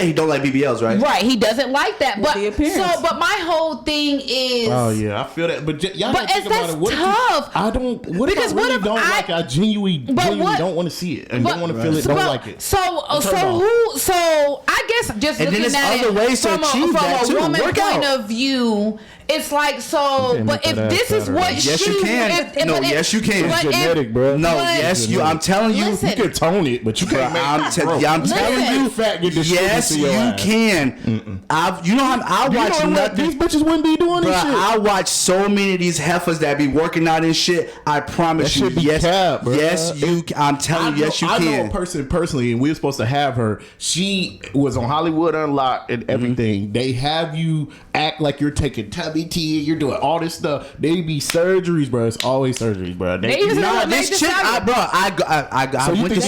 S1: he don't like BBLs, right?
S4: Right. He doesn't like that. But
S3: the appearance.
S4: but my whole thing is.
S2: Oh yeah, I feel that. But y'all
S4: but
S2: think about it. What
S4: tough.
S2: I don't. What
S4: because
S2: if I really don't like it? I genuinely don't want to see it and don't want to feel it. Don't like it.
S4: So I guess just
S1: and
S4: looking at it from a woman point of view. It's like, so, but if this is what
S1: yes, you can. Yes, you can.
S2: It's genetic, bro.
S1: No, yes, you. I'm telling you,
S2: you can tone it, but you can't. I'm
S1: telling you,
S2: fat get
S1: yes, you can. You know, I watch nothing.
S2: These bitches wouldn't be doing this shit.
S1: I watch so many of these heifers that be working out and shit. I promise you, yes, yes, you. I'm telling you, yes, you can.
S2: I know a person personally, and we were supposed to have her. She was on Hollywood Unlocked and everything. They have you act like you're taking BT, you're doing all this stuff. They be surgeries, bro. It's always surgeries, bro.
S1: This chick, I went to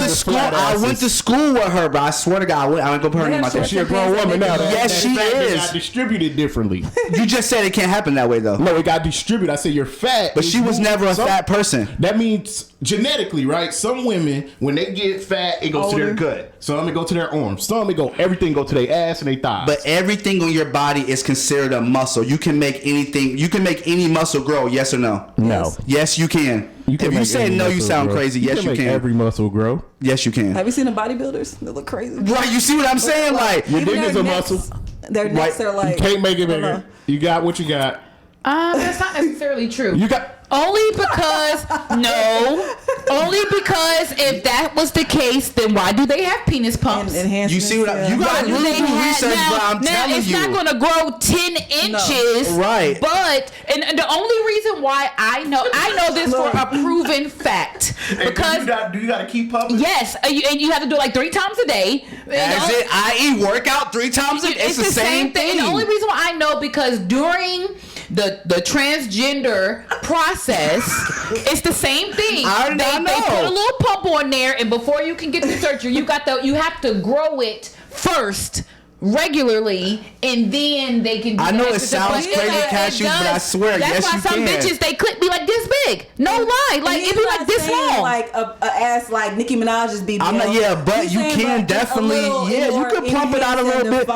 S1: school. I went to school with her, bro. I swear to God, I went to put her name out there.
S2: She's a grown woman now.
S1: Yes, she is.
S2: It got distributed differently.
S1: You just said it can't happen that way, though.
S2: No, it got distributed. I said you're fat,
S1: but she was never a fat person.
S2: That means genetically, right? Some women, when they get fat, it goes to their gut. Some it go to their arms. Some everything go to their ass and their thighs.
S1: But everything on your body is considered a muscle. You can make anything. You can make any muscle grow. Yes or no?
S2: No.
S1: Yes, you can. If you say no, you sound crazy. Yes, you can.
S2: Every muscle grow.
S1: Yes, you can.
S3: Have you seen the bodybuilders? They look crazy.
S1: Right. You see what I'm saying? Like
S2: your dick is a muscle.
S3: Their necks are like.
S2: You can't make it bigger. You got what you got.
S4: That's not necessarily true.
S2: You got.
S4: Only because if that was the case, then why do they have penis pumps?
S1: You see what you got to really do research, but I'm telling
S4: it's
S1: you,
S4: it's not going to grow 10 inches,
S1: right?
S4: But and the only reason why I know this for a proven fact because
S2: do you got to keep pumping?
S4: Yes, and you have to do it like 3 times a day.
S1: That's it. I eat workout 3 times a day. It's the same thing.
S4: And the only reason why I know because during the transgender process, it's the same thing. They put a little pump on there, and before you can get the surgery, you have to grow it first regularly, and then they can do
S1: I know it sounds crazy, Cashew, but I swear, yes, you can.
S4: That's why some bitches, they could be like this big. No lie. Like, it'd be like this long.
S3: Like a ass like Nicki Minaj's BBL.
S1: I'm not, but you can definitely, you can plump it out a little bit.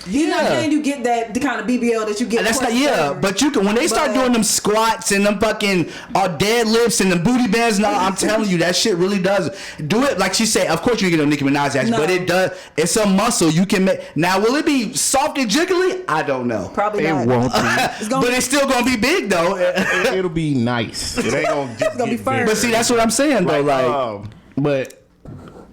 S3: He's not saying you get the kind of BBL that you get.
S1: That's not, but you can, when they start doing them squats and them fucking deadlifts and the booty bands, I'm telling you, that shit really does. Do it, like she said, of course you get on Nicki Minaj's ass, but it does, it's a muscle you can make. Now, will it be soft and jiggly? I don't know.
S3: Probably not.
S2: It won't be.
S1: But it's still gonna be big though.
S2: It'll be nice. It ain't gonna just
S3: be firm.
S1: But see, that's what I'm saying though. Like,
S2: but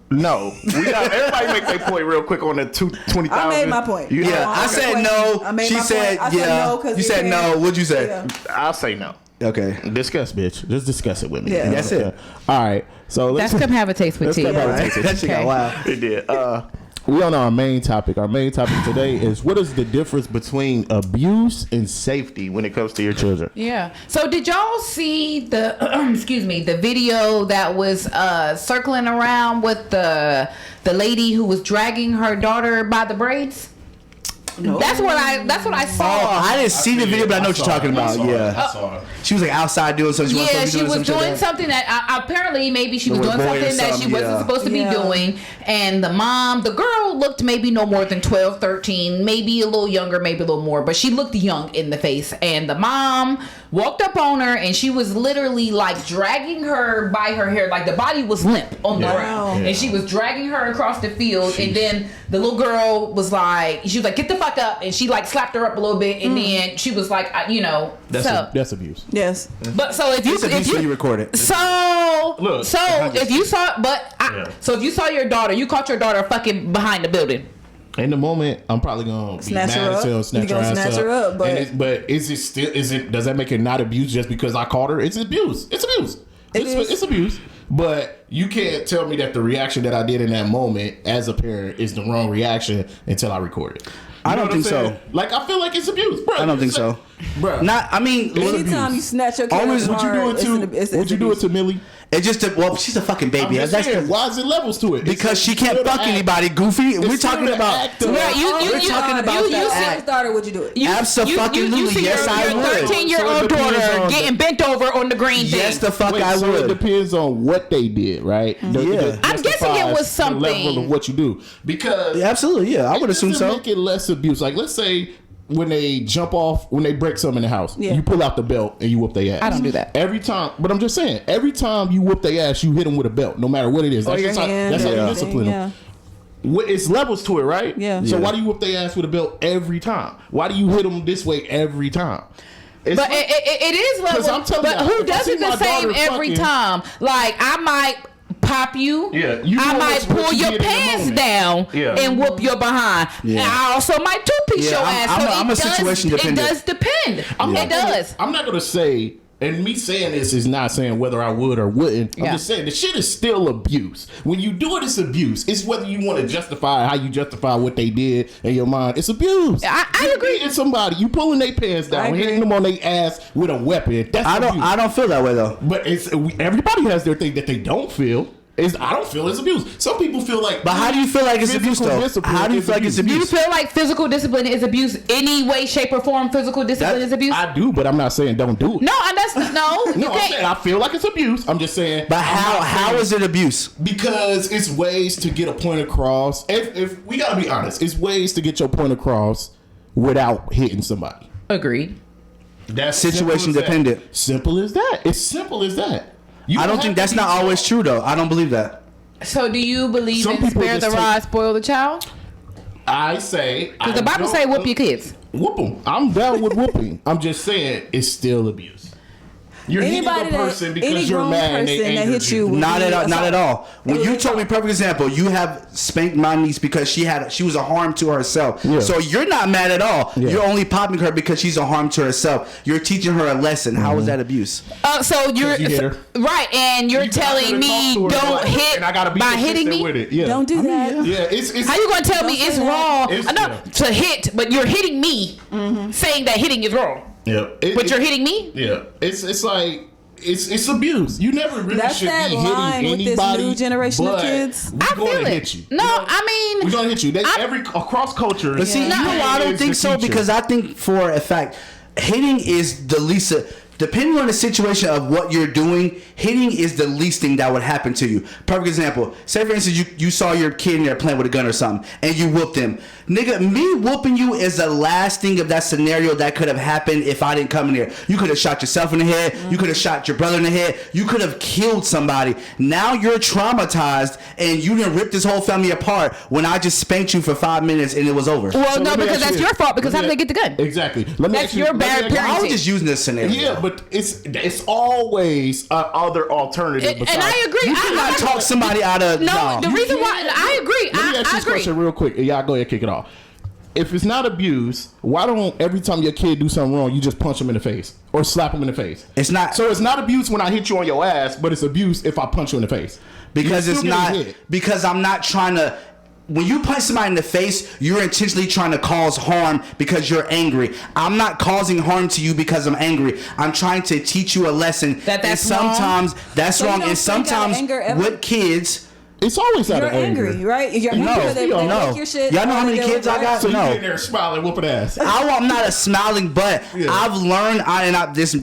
S2: no, everybody make their point real quick on the 20,000.
S3: I made my point.
S1: I said no. She said yeah. You said no. What'd you say?
S3: Yeah.
S2: I'll say no.
S1: Okay.
S2: Discuss, bitch. Just discuss it with me.
S3: Yeah.
S1: That's it.
S2: All right. So
S4: let's come have a taste with tea.
S1: That shit got wild.
S2: It did. We on our main topic. Our main topic today is what is the difference between abuse and safety when it comes to your children?
S4: Yeah. So did y'all see the the video that was circling around with the lady who was dragging her daughter by the braids? No. That's what I saw.
S1: Oh, I didn't see the video, but I know what you're talking about.
S2: I saw it.
S1: She was like outside doing something.
S4: She was doing something that apparently maybe she was doing something that she wasn't supposed to be doing. And the girl looked maybe no more than 12, 13, maybe a little younger, maybe a little more, but she looked young in the face. And the mom walked up on her, and she was literally like dragging her by her hair, like the body was limp on the ground, and she was dragging her across the field. And then the little girl was like, she was like, get the fuck up, and she like slapped her up a little bit, and then she was like,
S2: that's abuse.
S3: Yes,
S4: but so if you
S1: record it,
S4: so
S2: look,
S4: if you saw, so if you saw your daughter, you caught your daughter fucking behind the building.
S2: In the moment, I'm probably gonna be mad as hell, snatch her up. But is it still? Does that make it not abuse just because I caught her? It's abuse. It's abuse. It's abuse. But you can't tell me that the reaction that I did in that moment as a parent is the wrong reaction until I record it.
S1: I don't think so.
S2: Like, I feel like it's abuse, bro.
S1: I don't think so,
S2: bro.
S3: Anytime you snatch your kid,
S2: always would you do it to? Would you do it to Millie?
S1: It's just she's a fucking baby.
S2: Why is it levels to it?
S1: Because she can't fuck anybody, Goofy. We're talking about.
S3: We're talking about that. Daughter, would you do it?
S1: Absolutely, yes, I would.
S4: 13-year-old daughter getting bent over on the green thing.
S1: Yes, the fuck I would.
S2: So it depends on what they did, right?
S1: Yeah,
S4: I'm guessing it was something.
S2: The level of what you do, because
S1: absolutely, yeah, I would assume so.
S2: Make it less abuse. Like, let's say, when they jump off, when they break something in the house, you pull out the belt and you whoop their ass.
S4: I don't do that.
S2: Every time, but I'm just saying, every time you whoop their ass, you hit them with a belt, no matter what it is. That's how you discipline them. It's levels to it, right?
S3: Yeah.
S2: So why do you whoop their ass with a belt every time? Why do you hit them this way every time?
S4: It is levels. But who does it the same every time? Like, I might pop you.
S2: Yeah,
S4: I might pull your pants down and whoop your behind. Yeah. I also might two-piece your ass.
S1: I'm a situation dependent.
S4: It does depend. It does.
S2: I'm not gonna say, and me saying this is not saying whether I would or wouldn't. I'm just saying the shit is still abuse. When you do it, it's abuse. It's whether you want to justify how you justify what they did in your mind. It's abuse.
S4: I agree.
S2: Hitting somebody, you pulling their pants down, hitting them on their ass with a weapon. That's abuse.
S1: I don't feel that way though.
S2: But everybody has their thing that they don't feel. I don't feel it's abuse. Some people feel like.
S1: But how do you feel like it's abuse though? How do you feel like it's abuse?
S4: Do you feel like physical discipline is abuse? Any way, shape, or form, physical discipline is abuse?
S2: I do, but I'm not saying don't do it.
S4: No, I'm saying
S2: I feel like it's abuse. I'm just saying.
S1: But how is it abuse?
S2: Because it's ways to get a point across. If we gotta be honest, it's ways to get your point across without hitting somebody.
S4: Agreed.
S2: That's
S1: situation dependent.
S2: Simple as that. It's simple as that.
S1: I don't think that's not always true though. I don't believe that.
S4: So do you believe in spare the rod, spoil the child?
S2: I say,
S4: because the Bible say whoop your kids.
S2: Whoop them. I'm down with whooping. I'm just saying it's still abuse. You're hitting a person because you're mad and they angered you.
S1: Not at all. When you told me, perfect example, you have spanked my niece because she was a harm to herself. Yeah. So you're not mad at all. Yeah. You're only popping her because she's a harm to herself. You're teaching her a lesson. How is that abuse?
S4: So you're right, and you're telling me don't hit by hitting me.
S3: Yeah. Don't do that.
S2: Yeah, it's
S4: how you gonna tell me it's wrong? To hit, but you're hitting me, saying that hitting is wrong.
S2: Yeah,
S4: but you're hitting me.
S2: Yeah, it's like it's abuse. You never really should be hitting anybody.
S3: With this new generation of kids,
S2: we're going to hit you.
S4: No, I mean
S2: we're going to hit you. Across culture.
S1: But see, you know why I don't think so? Because I think for a fact, hitting is the least. Depending on the situation of what you're doing, hitting is the least thing that would happen to you. Perfect example. Say, for instance, you saw your kid in there playing with a gun or something, and you whooped him. Nigga, me whooping you is the last thing of that scenario that could have happened if I didn't come in here. You could have shot yourself in the head. You could have shot your brother in the head. You could have killed somebody. Now you're traumatized, and you didn't rip this whole family apart when I just spanked you for 5 minutes and it was over.
S4: Well, no, because that's your fault, because how did they get the gun?
S2: Exactly.
S4: That's your bad parenting.
S1: I was just using this scenario.
S2: Yeah, but it's always other alternative.
S4: And I agree.
S1: You cannot talk somebody out of
S4: the reason why I agree.
S2: Let me ask this question real quick. Y'all go ahead and kick it off. If it's not abuse, why don't every time your kid do something wrong, you just punch him in the face or slap him in the face?
S1: It's not.
S2: So it's not abuse when I hit you on your ass, but it's abuse if I punch you in the face.
S1: Because it's not. Because I'm not trying to. When you punch somebody in the face, you're intentionally trying to cause harm because you're angry. I'm not causing harm to you because I'm angry. I'm trying to teach you a lesson.
S4: That's
S1: sometimes
S4: wrong.
S1: That's wrong. And sometimes with kids,
S2: It's always out of anger.
S3: Angry, right? You're angry. They make your shit.
S1: Y'all know how many kids I got?
S2: So you get there smiling, whooping ass.
S1: I'm not a smiling, but I've learned.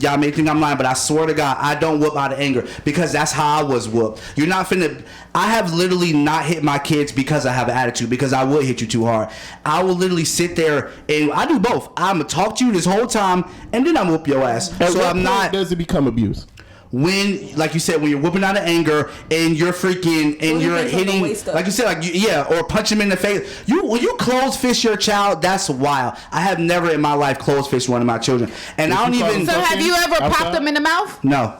S1: Y'all may think I'm lying, but I swear to God, I don't whoop out of anger because that's how I was whooped. You're not finna. I have literally not hit my kids because I have an attitude, because I would hit you too hard. I will literally sit there and I do both. I'm gonna talk to you this whole time and then I'm whoop your ass. So I'm not.
S2: Does it become abuse?
S1: When, like you said, when you're whooping out of anger and you're freaking and you're hitting, like you said, like or punch him in the face. When you close fist your child, that's wild. I have never in my life close fist one of my children, and I don't even.
S4: So have you ever popped them in the mouth?
S1: No.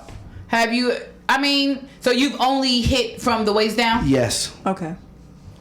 S4: Have you? I mean, so you've only hit from the waist down?
S1: Yes.
S3: Okay.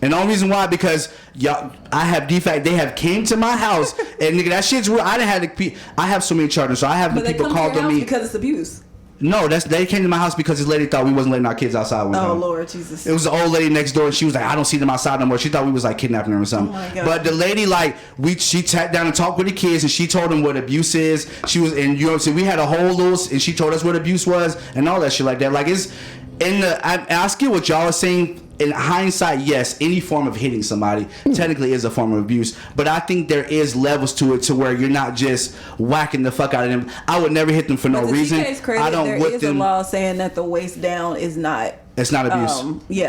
S1: And the only reason why, because y'all, I have defect. They have came to my house, and nigga, that shit's real. I didn't have to. I have so many charges, so I have people called on me
S3: because it's abuse.
S1: No, they came to my house because this lady thought we wasn't letting our kids outside.
S3: Oh Lord Jesus!
S1: It was the old lady next door, and she was like, "I don't see them outside no more." She thought we was like kidnapping them or something. Oh my God. But the lady, like, she sat down and talked with the kids, and she told them what abuse is. She was, and you know what I'm saying. We had a whole little, and she told us what abuse was and all that shit like that. Like it's in the. I get what y'all are saying. In hindsight, yes, any form of hitting somebody technically is a form of abuse. But I think there is levels to it to where you're not just whacking the fuck out of them. I would never hit them for no reason. I don't whip them.
S3: There is a law saying that the waist down is not.
S1: It's not abuse.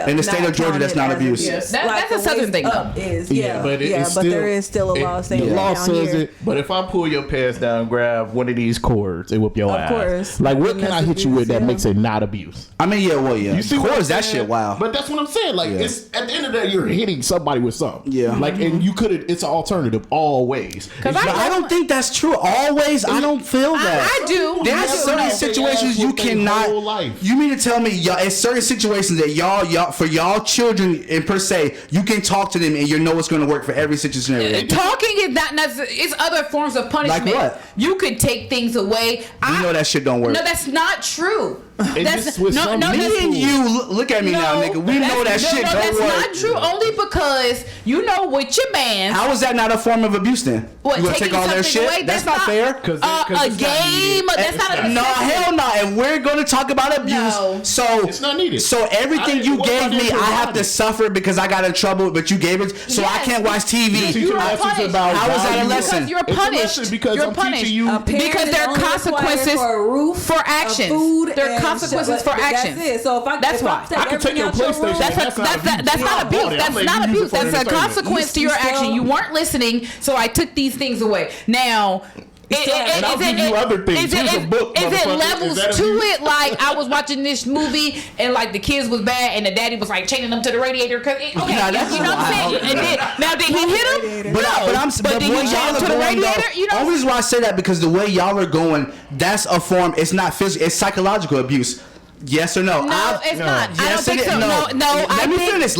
S1: In the state of Georgia, that's not abuse.
S4: Yes. That's a southern thing, though.
S3: But there is still a law saying
S2: the law
S3: down
S2: says
S3: here.
S2: it. But if I pull your pants down, grab one of these cords, it whoop your ass.
S3: Of course.
S2: Like, what can I hit you with that makes it not abuse?
S1: I mean, yeah.
S2: You see
S1: cords, that shit wild.
S2: But that's what I'm saying. Like, it's at the end of the day, you're hitting somebody with something.
S1: Yeah.
S2: Like, and you could. It's an alternative always.
S1: But I don't think that's true. Always, I don't feel that.
S4: I do.
S1: There's certain situations you cannot. You mean to tell me, y'all? It's certain situations that y'all for y'all children and per se, you can talk to them and you know it's going to work for every situation.
S4: Talking is not necessary. It's other forms of punishment.
S1: Like what?
S4: You could take things away.
S1: You know that shit don't work.
S4: No, that's not true.
S2: That's
S1: me and you look at me now, nigga. We know that shit don't work.
S4: That's not true. Only because you know with your man.
S1: How is that not a form of abuse then?
S4: What,
S1: you gonna take all their shit?
S4: Away?
S1: That's not fair.
S4: A game. That's not a.
S1: No, hell no. And we're gonna talk about abuse. So
S2: it's not needed.
S1: So everything you gave me, I have to suffer because I got in trouble. But you gave it, so I can't watch TV.
S4: You are punished.
S1: How is that a lesson?
S4: Because you're punished. You're punished because there are consequences for actions. There are consequences for actions.
S3: That's it. So if
S2: I can take your PlayStation.
S4: That's not abuse. That's not abuse. That's a consequence to your action. You weren't listening, so I took these things away. Now. Is it levels to it? Like I was watching this movie and like the kids was bad and the daddy was like chaining them to the radiator. You know what I'm saying? Now did he hit him? But did he chain him to the radiator? You know.
S1: Only reason why I say that because the way y'all are going, that's a form. It's not physical. It's psychological abuse. Yes or no?
S4: No, it's not. Yes, I don't think so. No.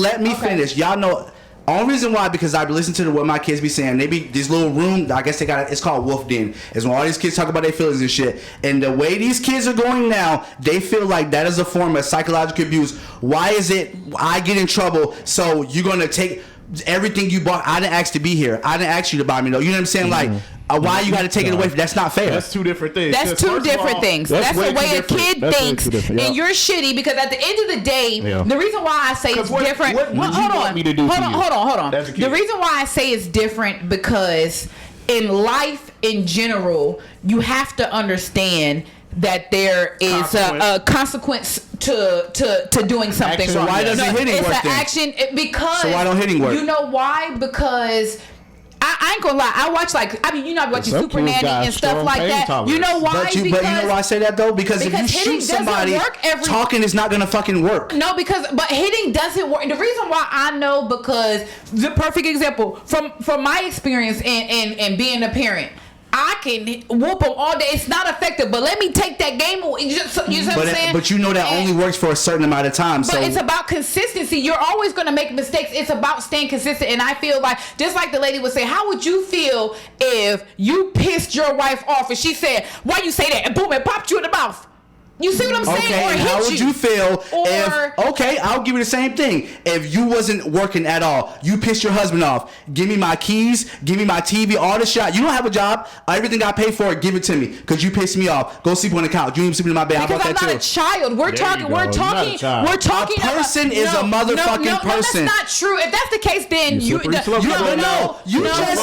S1: Let me finish. Y'all know. Only reason why, because I listen to what my kids be saying. They be this little room. I guess they got it's called Wolf Den. It's when all these kids talk about their feelings and shit. And the way these kids are going now, they feel like that is a form of psychological abuse. Why is it I get in trouble? So you're gonna take everything you bought. I didn't ask to be here. I didn't ask you to buy me. No, you know what I'm saying? Like. Why you got to take it away? That's not fair.
S2: That's two different things.
S4: That's two different things. That's the way a kid thinks, and you're shitty because at the end of the day, the reason why I say it's different. Hold on. The reason why I say it's different because in life in general, you have to understand that there is a consequence to doing something.
S1: So why doesn't hitting work?
S4: It's an action because.
S1: So why don't hitting work?
S4: You know why? Because. I ain't gonna lie. I watch I watching Super Nanny and stuff like that. You know why?
S1: But you know why I say that though? Because if you shoot somebody, talking is not gonna fucking work.
S4: No, but hitting doesn't work. The reason why I know because the perfect example from my experience and being a parent. I can whoop them all day. It's not effective, but let me take that game away. You know what I'm saying?
S1: But you know that only works for a certain amount of time.
S4: But it's about consistency. You're always going to make mistakes. It's about staying consistent. And I feel like, just like the lady would say, how would you feel if you pissed your wife off and she said, why you say that? And boom, it popped you in the mouth. You see what I'm saying?
S1: Okay,
S4: or hit
S1: how would you feel if, okay, I'll give you the same thing. If you wasn't working at all, you pissed your husband off, give me my keys, give me my TV, all the shit. You don't have a job, everything I pay for it, give it to me, because you pissed me off. Go sleep on the couch. You ain't sleeping in my bed.
S4: Because I'm not a child. We're talking about
S1: a person is a motherfucking person.
S4: No, that's not true. If that's the case, then you just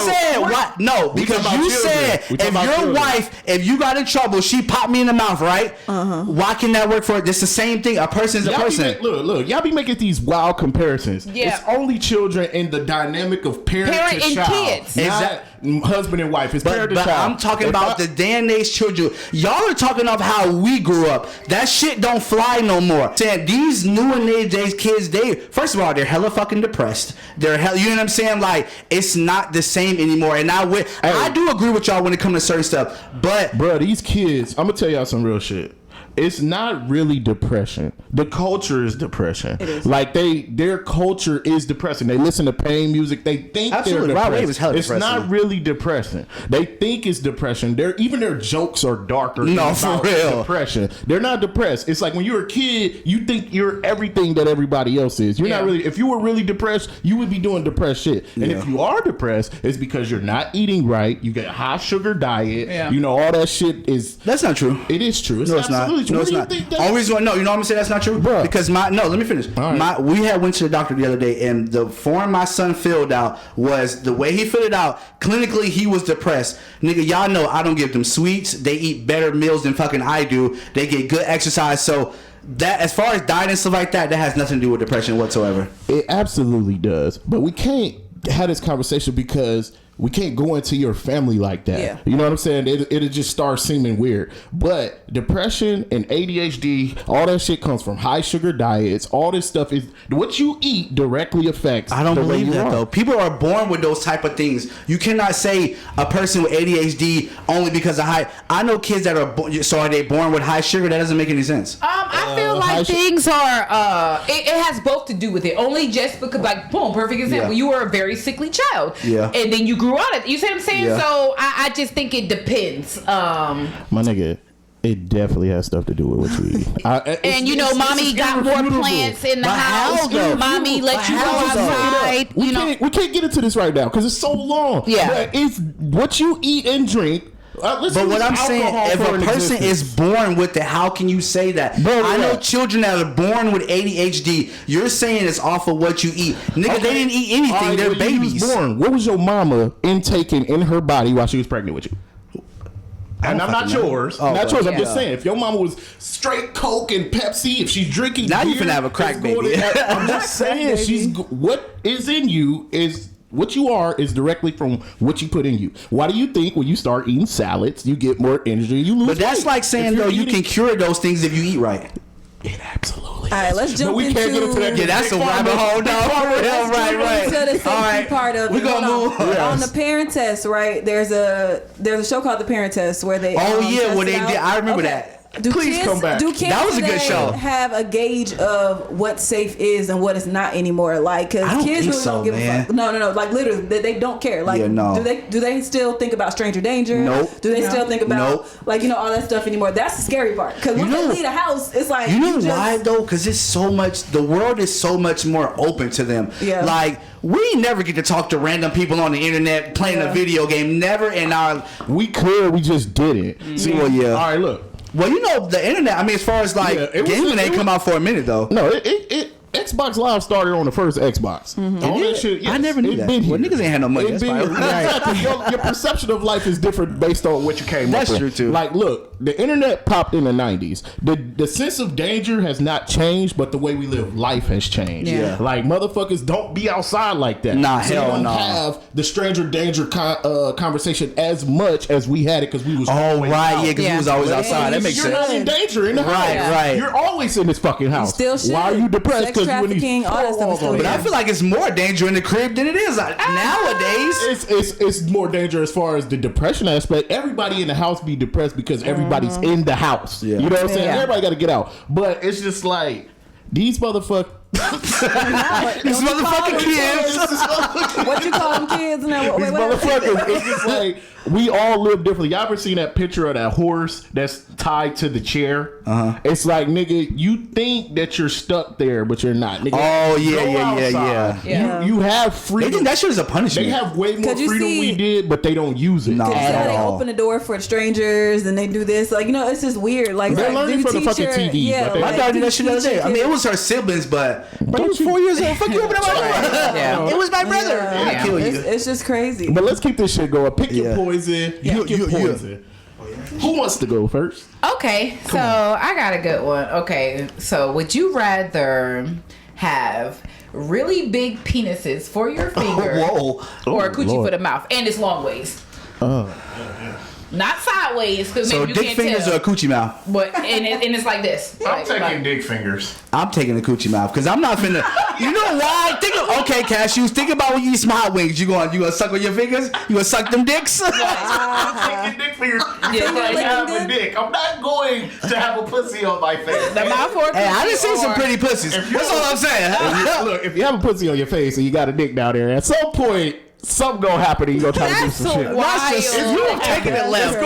S1: said what? No, because you said if your wife, if you got in trouble, she popped me in the mouth, right? Why can that work for it? It's the same thing. A person is a person.
S2: Look, y'all be making these wild comparisons. Yeah. It's only children in the dynamic of parent to
S4: and
S2: child.
S4: Kids.
S2: Not husband and wife. It's parent to child.
S1: I'm talking about the day and age children. Y'all are talking of how we grew up. That shit don't fly no more. Saying these new and age kids, first of all, they're hella fucking depressed. You know what I'm saying? Like, it's not the same anymore. And I do agree with y'all when it comes to certain stuff. But
S2: bro, these kids, I'm gonna tell y'all some real shit. It's not really depression. The culture is depression. It is. Like their culture is depressing. They listen to pain music. They think they're depressed. It's not really depressing. They think it's depression. Even their jokes are darker.
S1: No, for real.
S2: Depression. They're not depressed. It's like when you're a kid, you think you're everything that everybody else is. You're not really. If you were really depressed, you would be doing depressed shit. And if you are depressed, it's because you're not eating right. You get a high sugar diet. Yeah. You know, all that shit is.
S1: That's not true.
S2: It is true.
S1: No, it's not. No, it's not. Always want no. You know what I'm gonna say? That's not true,
S2: bro.
S1: Because let me finish. Right. We went to the doctor the other day, and the form my son filled out was the way he filled it out. Clinically, he was depressed. Nigga, y'all know I don't give them sweets. They eat better meals than fucking I do. They get good exercise. So that, as far as diet and stuff like that, that has nothing to do with depression whatsoever.
S2: It absolutely does. But we can't have this conversation because we can't go into your family like that. Yeah. You know what I'm saying? It'll just start seeming weird. But depression and ADHD, all that shit comes from high sugar diets. All this stuff is what you eat directly affects.
S1: I don't believe that though. People are born with those type of things. You cannot say a person with ADHD only because of high. I know kids that are so are they born with high sugar? That doesn't make any sense.
S4: I feel like things are. It has both to do with it. Only just because, like, boom, perfect example. You were a very sickly child. Yeah. And then you grew out of it. You see what I'm saying? Yeah. So I just think it depends.
S2: My nigga, it definitely has stuff to do with what you eat.
S4: And you know, mommy got more plants in the house. Mommy let you go outside.
S2: We can't get into this right now because it's so long. Yeah. But it's what you eat and drink.
S1: But what I'm saying, if a person is born with it, how can you say that? I know children that are born with ADHD. You're saying it's off of what you eat. Nigga, they didn't eat anything. They're babies.
S2: What was your mama intaking in her body while she was pregnant with you? And I'm not yours. Not yours. I'm just saying, if your mama was straight Coke and Pepsi, if she's drinking
S1: now
S2: beer,
S1: you finna have a crack baby.
S2: I'm just saying, what is in you is. What you are is directly from what you put in you. Why do you think when you start eating salads, you get more energy, you lose weight?
S1: But that's like saying, though, you can cure those things if you eat right.
S2: It absolutely
S3: All right, let's jump into...
S2: we can't get into that.
S1: Yeah, that's a rabbit hole, no. Right.
S3: To the safety part of it.
S1: We're going to move on.
S3: On the parent test, right, there's a show called The Parent Test where they...
S1: where they did. I remember that.
S2: Please come back.
S3: Do kids
S1: that was a good show.
S3: Have a gauge of what safe is and what is not anymore? Like, because kids really don't give a fuck. No. Like, literally, they don't care. Like, do they still think about stranger danger?
S1: Nope.
S3: Do they still think about like all that stuff anymore? That's the scary part. Because when they leave the house, it's like
S1: why though? Because it's so much. The world is so much more open to them. Yeah. Like, we never get to talk to random people on the internet playing a video game. Never in our.
S2: We could. We just didn't.
S1: Mm-hmm. See, all right,
S2: look.
S1: Well, the internet, I mean, as far as gaming ain't come out for a minute though.
S2: No, Xbox Live started on the first Xbox. Mm-hmm. All that shit. Yes,
S1: I never knew that. Well, niggas ain't had no money.
S2: Your perception of life is different based on what you came up with.
S1: That's true too.
S2: Like, look, the internet popped in the 90s. The sense of danger has not changed, but the way we live life has changed. Yeah. Like, motherfuckers don't be outside like that.
S1: Nah, so hell no.
S2: You don't have the stranger danger conversation as much as we had it because we was always out.
S1: Yeah, because we was always outside. That makes sense.
S2: You're not in danger in the house. Right. You're always in this fucking house.
S3: Still shit.
S2: Why are you depressed?
S3: Trafficking, all that stuff is still.
S1: But I feel like it's more danger in the crib than it is nowadays.
S2: It's more danger as far as the depression aspect. Everybody in the house be depressed because everybody's in the house. Yeah. You know what I'm saying? Everybody got to get out. But it's just like these motherfuckers.
S1: These motherfucking kids.
S3: What you call them kids now?
S2: These motherfuckers. It's just like we all live differently. Y'all ever seen that picture of that horse that's tied to the chair? It's like, nigga, you think that you're stuck there, but you're not. Nigga,
S1: oh yeah.
S2: You have freedom.
S1: They think that shit is a punishment.
S2: They have way more freedom we did, but they don't use it.
S1: No,
S3: they open the door for strangers and they do this. Like, you know, it's just weird. Like,
S2: they're learning from the fucking TV.
S3: Yeah,
S2: my
S1: daughter did that shit the other day. I mean, it was her siblings, but he was 4 years old. Fuck you, open up my door.
S4: Yeah.
S1: It was my brother.
S3: Yeah.
S1: I'll kill you.
S3: It's just crazy.
S2: But let's keep this shit going. Pick your poison. Pick your poison. Who wants to go first?
S4: Okay, so I got a good one. Okay, so would you rather have really big penises for your finger or a coochie for the mouth? And it's long ways. Not sideways, because maybe you
S1: dick
S4: can't
S1: fingers
S4: tell.
S1: or a coochie mouth?
S4: But and it's like this.
S2: I'm taking dick fingers.
S1: I'm taking the coochie mouth because I'm not finna. You know why? Okay, cashews. Think about when you eat some hot wings. You gonna suck on your fingers? You gonna suck them dicks?
S2: I'm taking dick fingers. I have a dick. I'm not going to have a pussy on my face.
S4: The mouth or
S1: Hey, I done seen some pretty pussies. That's all I'm saying.
S2: Look, if you have a pussy on your face and you got a dick down there, at some point something gonna happen and you gonna try to do some shit.
S4: Wild.
S1: If you have taken it left,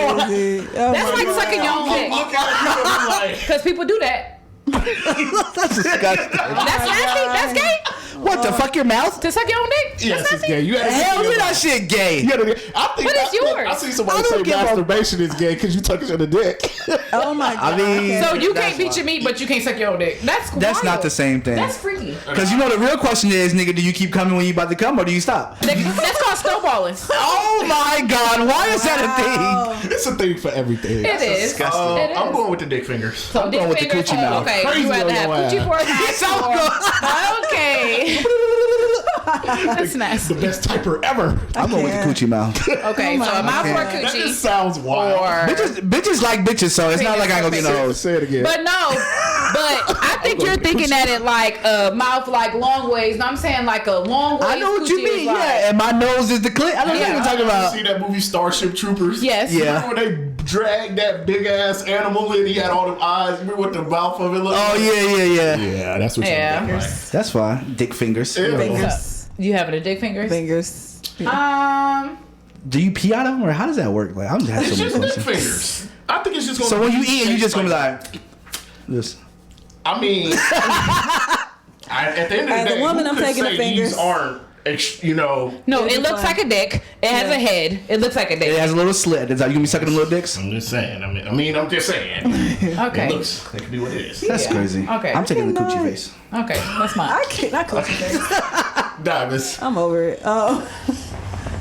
S4: That's like sucking your own dick. Because people do that.
S1: that's disgusting.
S4: That's nasty. That's gay.
S1: What the fuck, your mouth?
S4: To suck your own dick?
S2: Yes, it's gay. You
S1: Hell yeah, that shit gay.
S2: I think
S4: But it's yours.
S2: I see somebody say masturbation is gay because you took it in the dick.
S3: Oh my god.
S1: I mean,
S4: So you can't beat your meat, but you can't suck your own dick. That's wild.
S1: not the same thing.
S4: That's freaky.
S1: Because you know the real question is, nigga, do you keep coming when you about to come or do you stop?
S4: That's called snowballing.
S1: Oh my god, why is that a thing?
S2: It's a thing for everything.
S4: It is.
S1: disgusting.
S4: It is.
S2: I'm going with the dick fingers.
S4: So
S1: going with the
S4: fingers,
S1: coochie mouth.
S4: Okay,
S2: Crazy
S4: you rather
S2: on
S4: have
S2: your
S4: coochie
S2: ass.
S4: for a
S1: Yes, I'm
S4: Okay. That's nasty.
S2: The best typer ever.
S1: I'm going with the coochie mouth.
S4: Okay, so a mouth for a
S2: That
S4: coochie.
S2: just sounds wild.
S4: Or
S1: Bitches like bitches, so it's not like I gonna get no hoes.
S2: Say it again.
S4: But no, but I think you're thinking at it like a mouth like long ways. No, I'm saying like a long ways.
S1: I know what you
S4: coochie
S1: mean,
S4: is like,
S1: yeah. And my nose is the clit. I don't know what you're talking about.
S2: See that movie Starship Troopers?
S4: Yes.
S1: Yeah.
S2: Remember when they dragged that big ass animal and he had all them eyes? Remember what the mouth of it looked
S1: Oh
S2: like?
S1: yeah.
S2: Yeah, that's what
S4: Yeah.
S2: you're thinking.
S1: That's fine. Dick fingers.
S2: Yeah.
S3: Fingers.
S4: You having a dick fingers?
S3: Fingers.
S1: Do you pee out of them or how does that work? Like I'm just
S2: It's
S1: asking
S2: just
S1: so
S2: dick
S1: questions.
S2: fingers. I think it's just gonna
S1: So when you eat, you
S2: taste
S1: just gonna be like this.
S2: I mean, at the end of the
S3: As a
S2: day,
S3: woman,
S2: who
S3: I'm
S2: could
S3: taking the
S2: say
S3: fingers.
S2: these aren't,
S4: No, it looks like a dick. It has a head. It looks like a
S1: It
S4: dick.
S1: has a little slit. Is that you gonna be sucking them little dicks?
S2: I'm just saying. I'm just saying.
S4: Okay.
S2: It looks. It could be what it is.
S1: That's crazy.
S4: Okay.
S1: I'm taking the
S3: Okay,
S1: coochie
S3: nice.
S1: face.
S4: Okay, that's mine.
S3: I can't. Not coochie face.
S2: Diamonds.
S3: I'm over it. Oh.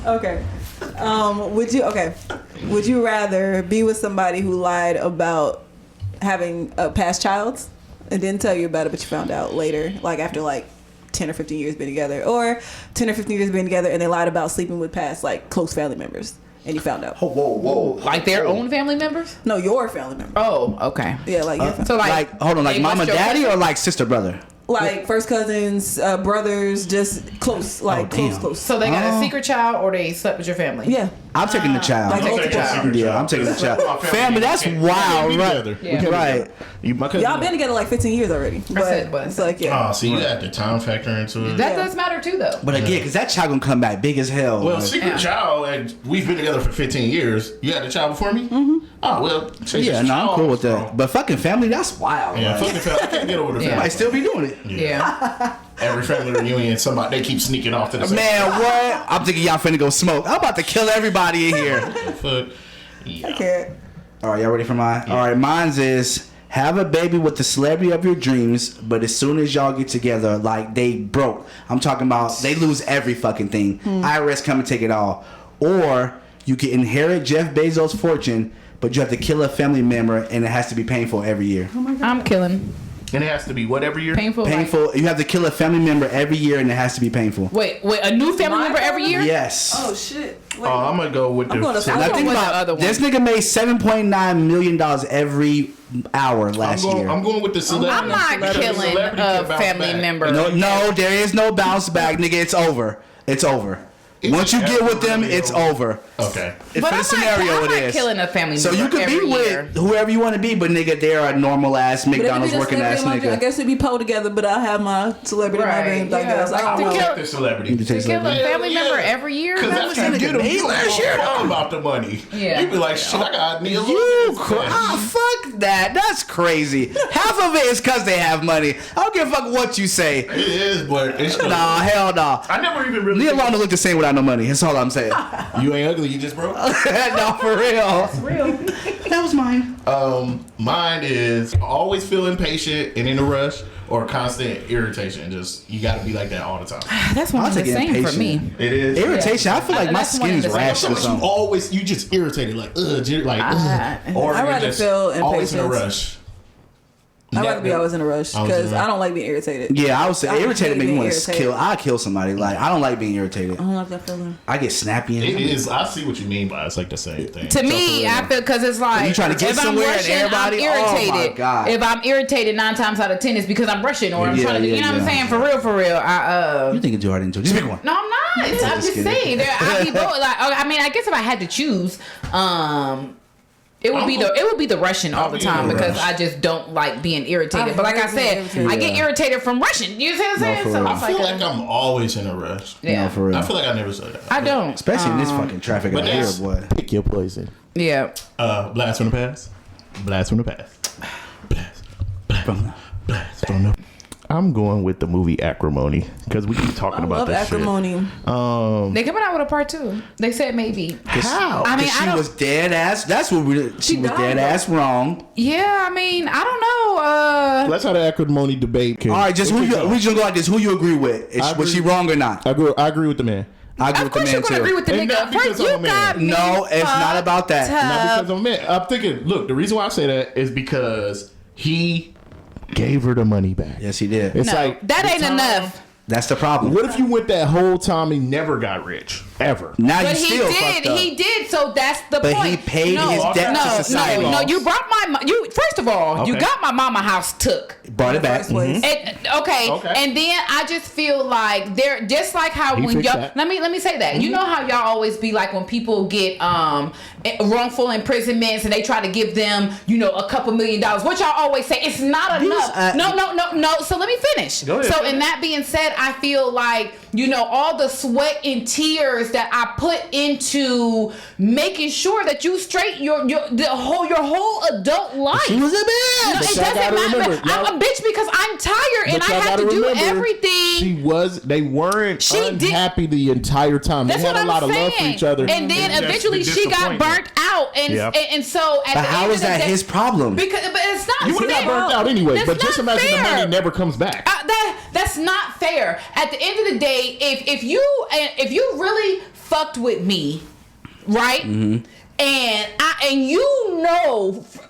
S3: Okay. Would you rather be with somebody who lied about having a past child and didn't tell you about it, but you found out later, like after like 10 or 15 years being together, or 10 or 15 years being together and they lied about sleeping with past like close family members and you found out?
S1: Whoa.
S4: Like their own family members?
S3: No, your family member.
S4: Oh, okay.
S3: Yeah, like your family.
S4: So
S1: Like hold on, like
S4: hey,
S1: mom
S4: what's
S1: and
S4: your
S1: daddy
S4: cousin?
S1: or like sister brother?
S3: Like first cousins, brothers, just close, like
S1: damn.
S3: close.
S4: So they got a secret child or they slept with your family?
S3: Yeah.
S1: I'm taking the child.
S3: Like multiple.
S1: Yeah, I'm taking the child. Family, that's wild, right?
S4: Yeah.
S1: Right.
S3: Y'all been together like 15 years already. But it's like, yeah.
S2: Oh, so you got the time factor into it.
S4: That does matter too, though.
S1: But again, because that child gonna come back big as hell.
S2: Well,
S1: like,
S2: secret child, and we've been together for 15 years. You had a child before me? Mm-hmm. Oh, well.
S1: yeah, no, I'm cool with that. But fucking family, that's wild.
S2: Yeah,
S1: like,
S2: fucking family. I can't get over the
S4: Yeah.
S2: family.
S1: might still be doing it.
S4: Yeah.
S2: Every family reunion, somebody, they keep sneaking off to the same
S1: Man, what? I'm thinking y'all finna go smoke. I'm about to kill everybody in here.
S2: foot. Yeah.
S3: Okay.
S1: All right, y'all ready for mine? All right, mine's is have a baby with the celebrity of your dreams, but as soon as y'all get together, like they broke. I'm talking about they lose every fucking thing. IRS come and take it all. Or you can inherit Jeff Bezos' fortune, but you have to kill a family member and it has to be painful every year.
S4: I'm killing.
S2: And it has to be what every year?
S4: Painful. like-
S1: Painful. You have to kill a family member every year and it has to be painful.
S4: Wait, a new family member every year?
S1: Yes.
S3: Oh, shit. Wait.
S2: I'm going to go with
S3: I'm going to
S2: the...
S1: Now
S4: I'm
S1: think
S4: going with
S1: about
S4: the other one.
S1: this nigga made $7.9 million every hour last year.
S2: I'm going with the celebrity.
S4: I'm not killing
S2: Celebrity
S4: a
S2: can bounce
S4: family
S2: back.
S4: member.
S1: No, there is no bounce back, nigga. It's over. It's over. Once you get with them, it's over.
S2: Okay.
S1: If for the scenario, it is.
S4: Killing a family member.
S1: So you could be with whoever you want to be, but nigga, they're a normal ass McDonald's working ass nigga.
S3: I guess it'd be pulled together, but I have my celebrity name. I guess I
S2: will take the celebrity.
S4: To kill a family member every year.
S2: Because that's how you get them. You last year all about the money. Yeah. You'd be like, shit, I got me a little
S1: fuck that. That's crazy. Half of it is because they have money. I don't give a fuck what you say.
S2: It is, but it's
S1: nah, hell nah.
S2: I never even really.
S1: Leave alone to look the same without no money. That's all I'm saying.
S2: You ain't ugly. You just broke.
S1: No, for real.
S3: That's real.
S1: That was mine.
S2: Mine is always feel impatient and in a rush, or constant irritation. Just you got to be like that all the time.
S4: That's one of the same for me.
S2: It is
S1: irritation. I feel like my skin's rash or something.
S2: You just irritated, like or
S3: I'd rather feel impatient.
S2: Always in a rush.
S3: I'd rather be always in a rush because I don't like being irritated.
S1: Yeah, I would say irritated make me want to kill. I kill somebody. Like I don't like being irritated.
S3: I don't like that feeling.
S1: I get snappy.
S2: It is. I see what you mean by it's like the same thing.
S4: To me, I feel because it's like
S1: you trying to get somewhere and everybody.
S4: I'm irritated.
S1: Oh my god!
S4: If I'm irritated 9 times out of 10, it's because I'm rushing or I'm trying to do. You know what I'm saying? For real.
S1: You think too hard into it? Just pick one.
S4: No, I'm not. I'm just saying. I be both. Like, I mean, I guess if I had to choose, it would be the rushing all the time because I just don't like being irritated. But like I said, I get irritated from rushing. You see what I'm saying? So
S2: I feel like I'm always in a rush.
S4: Yeah,
S1: no, for real.
S2: I feel like I never said that.
S4: I don't,
S1: especially in this fucking traffic out here, boy.
S2: Pick your poison.
S4: Yeah.
S2: Blast from the past. Blast from the past. Blast from the. I'm going with the movie Acrimony because we keep talking about that
S3: Acrimony.
S2: Shit.
S4: They coming out with a part 2. They said maybe.
S1: How? I mean, she was dead ass. That's what she was dead ass wrong.
S4: Yeah, I mean, I don't know.
S2: Let's have the Acrimony debate.
S1: All right, just we just go like this. Who you agree with? Was she wrong or not?
S2: I agree with the man.
S4: Of course you're gonna agree with the nigga. First, you got me.
S1: No, it's not about that.
S2: Not because I'm a man. I'm thinking. Look, the reason why I say that is because he gave her the money back.
S1: Yes, he did.
S4: It's like that ain't enough.
S1: That's the problem.
S2: What if you went that whole time and never got rich? Ever.
S1: Now you still fucked up.
S4: He did, so that's the point.
S1: But he paid his debt to society.
S4: No, you brought first of all, you got my mama house took.
S1: Brought it back.
S4: Okay. And then I just feel like they're just like how when y'all let me say that. You know how y'all always be like when people get wrongful imprisonments and they try to give them, a couple $1 million. What y'all always say, it's not enough. No. So let me finish.
S2: Go ahead.
S4: So in that being said, I feel like, all the sweat and tears that I put into making sure that you straight your whole adult life.
S1: She was a bitch.
S4: No, it doesn't matter. I'm a bitch because I'm tired and I have to do everything.
S2: They weren't unhappy the entire time. They had a lot of love for each other.
S4: And then eventually she got burnt out. And so at
S1: but
S4: the
S1: how
S4: end
S1: is that his problem?
S4: But it's not.
S2: You would have got burnt out anyway. But just imagine the money never comes back.
S4: That's not fair. At the end of the day, if you really fucked with me, right? Mm-hmm. And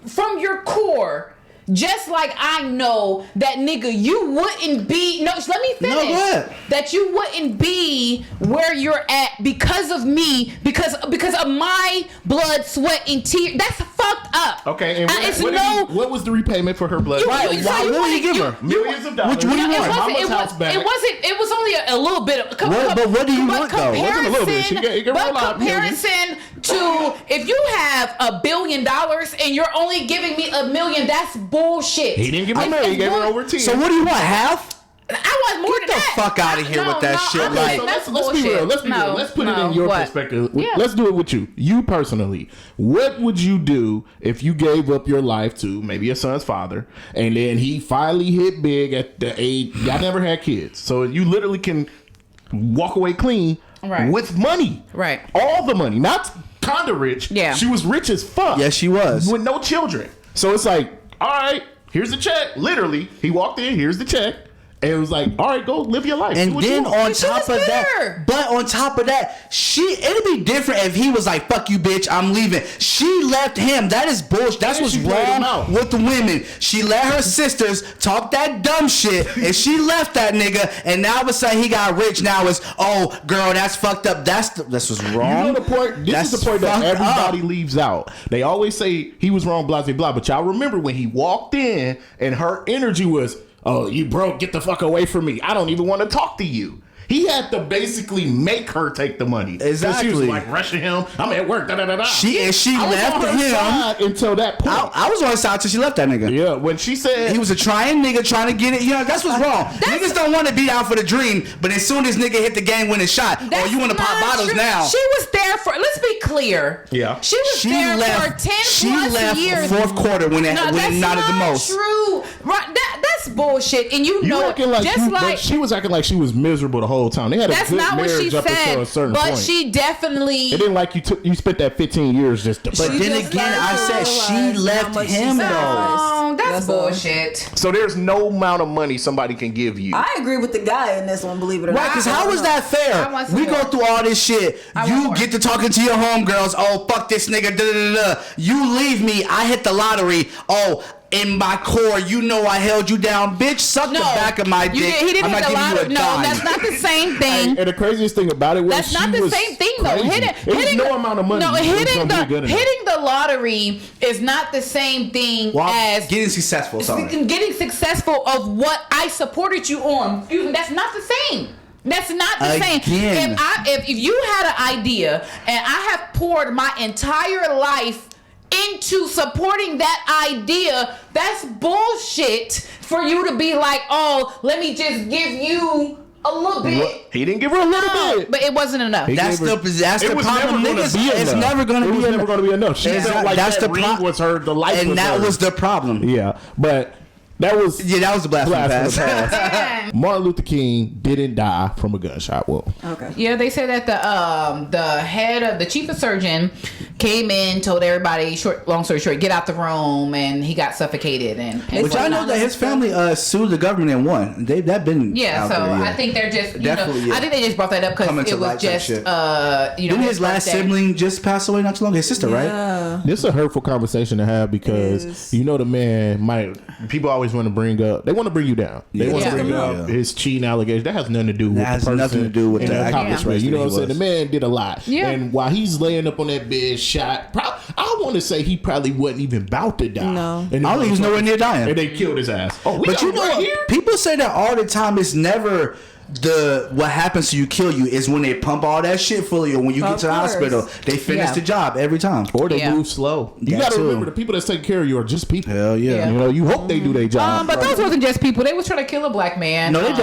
S4: from your core, just like I know that nigga, you wouldn't be. No, let me finish.
S1: No, what?
S4: That you wouldn't be where you're at because of me, because of my blood, sweat, and tears. That's fucked up.
S2: Okay, and what was the repayment for her blood?
S1: What would you give her?
S2: Millions of dollars.
S1: What do you want?
S4: It wasn't a little bit.
S1: But what do you want though?
S2: It wasn't a little bit.
S4: Comparison to if you have $1 billion and you're only giving me $1 million, that's bullshit.
S2: He didn't give her $1 million. He gave her over 10.
S1: So what do you want? Half?
S4: I want more than that.
S1: Get the fuck out of here with that shit.
S2: Let's be real. Let's put it in your perspective. Yeah. Let's do it with you. You personally, what would you do if you gave up your life to maybe your son's father, and then he finally hit big at the age y'all never had kids, so you literally can walk away clean with money,
S4: right?
S2: All the money, not kinda rich.
S4: Yeah,
S2: she was rich as fuck.
S1: Yes, she was
S2: with no children. So it's like, all right, here's the check. Literally, he walked in. Here's the check. And it was like, all right, go live your life.
S1: And then on top of that, it'd be different if he was like, fuck you, bitch, I'm leaving. She left him. That is bullshit. That's what's wrong with the women. She let her sisters talk that dumb shit, and she left that nigga, and now all of a sudden he got rich. Now it's, oh, girl, that's fucked up. That's what's wrong.
S2: You know the point? This is the point that everybody leaves out. They always say he was wrong, blah, blah, blah. But y'all remember when he walked in and her energy was, oh, you broke, get the fuck away from me. I don't even want to talk to you. He had to basically make her take the money.
S1: Exactly.
S2: She was like rushing him. I'm at work. Da da da da.
S1: She left him
S2: until that point.
S1: I was on her side until she left that nigga.
S2: Yeah, when she said
S1: he was a trying nigga trying to get it. You know, that's what's wrong. Niggas don't want to be out for the dream, but as soon as nigga hit the game winning shot, you want to pop bottles now.
S4: She was there for. Let's be clear.
S2: Yeah.
S4: She was there for 10 plus years.
S1: Fourth quarter when it not at the most.
S4: True. Right. That's bullshit. And you know,
S2: but she was acting like she was miserable the whole time. They had a good marriage up until a certain point.
S4: But she definitely.
S2: It didn't like you spent that 15 years just to.
S1: But then again, I said she left him though.
S4: That's bullshit.
S2: So there's no amount of money somebody can give you.
S3: I agree with the guy in this one, believe it or not.
S1: Right, because how is that fair? We go through all this shit. You get to talking to your homegirls. Oh, fuck this nigga. Da, da, da, da. You leave me. I hit the lottery. Oh, in my core, you know I held you down. Bitch, suck the back of my dick.
S4: He didn't hit the lottery. No, that's not the same thing.
S2: And the craziest thing about it was
S4: that's not the same thing though.
S2: Hitting no amount of money.
S4: No, hitting the lottery is not the same thing as
S1: getting successful.
S4: Getting successful of what I supported you on. That's not the same. That's not the same. If you had an idea and I have poured my entire life into supporting that idea, that's bullshit for you to be like, oh, let me just give you a little bit.
S2: He didn't give her a little bit,
S4: but it wasn't enough.
S1: That's the problem, niggas. It's never going to be enough.
S2: She felt like that's that ring was her, the life
S1: and
S2: was
S1: that
S2: her.
S1: was the problem.
S2: Yeah, but that was
S1: the blasphemy pass.
S2: Martin Luther King didn't die from a gunshot wound.
S3: Okay.
S4: Yeah, they said that the head of the chief of surgeon came in, told everybody, long story short, get out the room, and he got suffocated.
S1: Which I know that his family sued the government and won. They've been
S4: out there, I think they're just I think they just brought that up because it was just
S1: didn't his last sibling just pass away not too long? His sister, right?
S2: This is a hurtful conversation to have because you know the man people always want to bring up. They want to bring you down. They want to bring up his cheating allegation. That has nothing to do with the person.
S1: Nothing to do with the
S2: accomplishment. You know what I'm saying? The man did a lot.
S4: Yeah.
S2: And while he's laying up on that bed, shot. I want to say he probably wasn't even about to die.
S3: No.
S1: And I don't think he was nowhere near dying.
S2: And they killed his ass. Oh,
S1: but you know, people say that all the time. It's never what happens to you kill you is when they pump all that shit full of you. When you get to the hospital, they finish the job every time,
S2: or they move slow. You got to remember the people that's taking care of you are just people.
S1: Hell yeah.
S2: You know, you hope they do their job.
S4: But those wasn't just people. They was trying to kill a black man.
S1: No, they
S2: I'm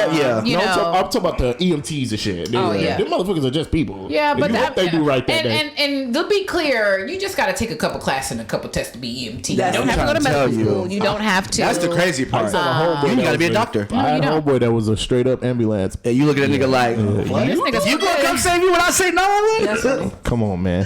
S2: talking about the EMTs and shit. Them motherfuckers are just people.
S4: Yeah, but
S2: you hope they do right that day.
S4: And to be clear, you just got to take a couple classes and a couple tests to be EMT. You don't have to go to medical school. You don't have to.
S1: That's the crazy part. You got to be a doctor.
S2: I had a homeboy that was a straight up ambulance.
S1: You look at that nigga like, what? You gonna come save me when I say no?
S2: Come on, man.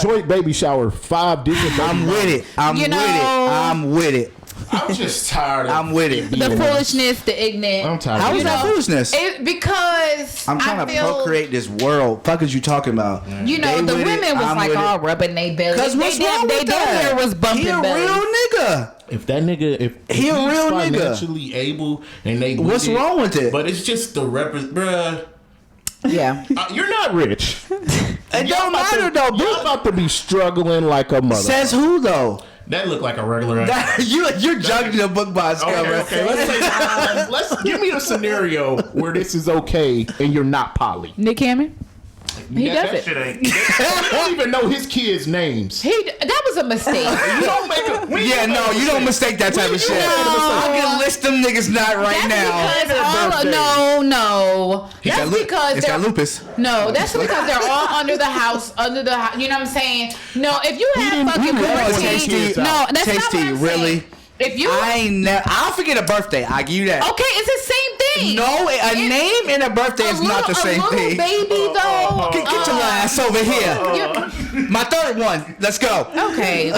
S2: Joint baby shower, 5 different.
S1: I'm with it. I'm with it.
S2: I'm just tired.
S1: I'm with it.
S4: The foolishness, the ignorant.
S2: I'm tired.
S1: How is that foolishness?
S4: Because
S1: I'm trying to procreate this world. Fuck is you talking about?
S4: You know, the women was like all rubbing their belly.
S1: Because what's wrong with that?
S4: Was bumping
S1: he a
S4: belly.
S1: Real nigga.
S2: If that nigga, if
S1: he a real
S2: financially able and they
S1: what's wrong with it?
S2: But it's just the bruh.
S4: Yeah,
S2: you're not rich.
S1: It don't matter though.
S2: You're about to be struggling like a mother.
S1: Says who though?
S2: That looked like a regular.
S1: You're juggling the book box.
S2: Okay. Let's give me a scenario where this is okay and you're not poly.
S4: Nick Cannon. He does it.
S2: I don't even know his kids' names.
S4: That was a mistake.
S2: You don't make a.
S1: You don't mistake that type of shit. I can list them niggas not right now.
S4: No. That's because
S1: it's got lupus.
S4: No, that's because they're all under the house. You know what I'm saying? No, if you have fucking puberty, no, that's not what I'm
S1: really.
S4: saying. If you,
S1: I'll forget a birthday. I give you that.
S4: Okay, it's the same thing.
S1: No, a name and a birthday is not the same thing.
S4: Baby, though.
S1: Get your ass over here. My third one. Let's go.
S4: Okay,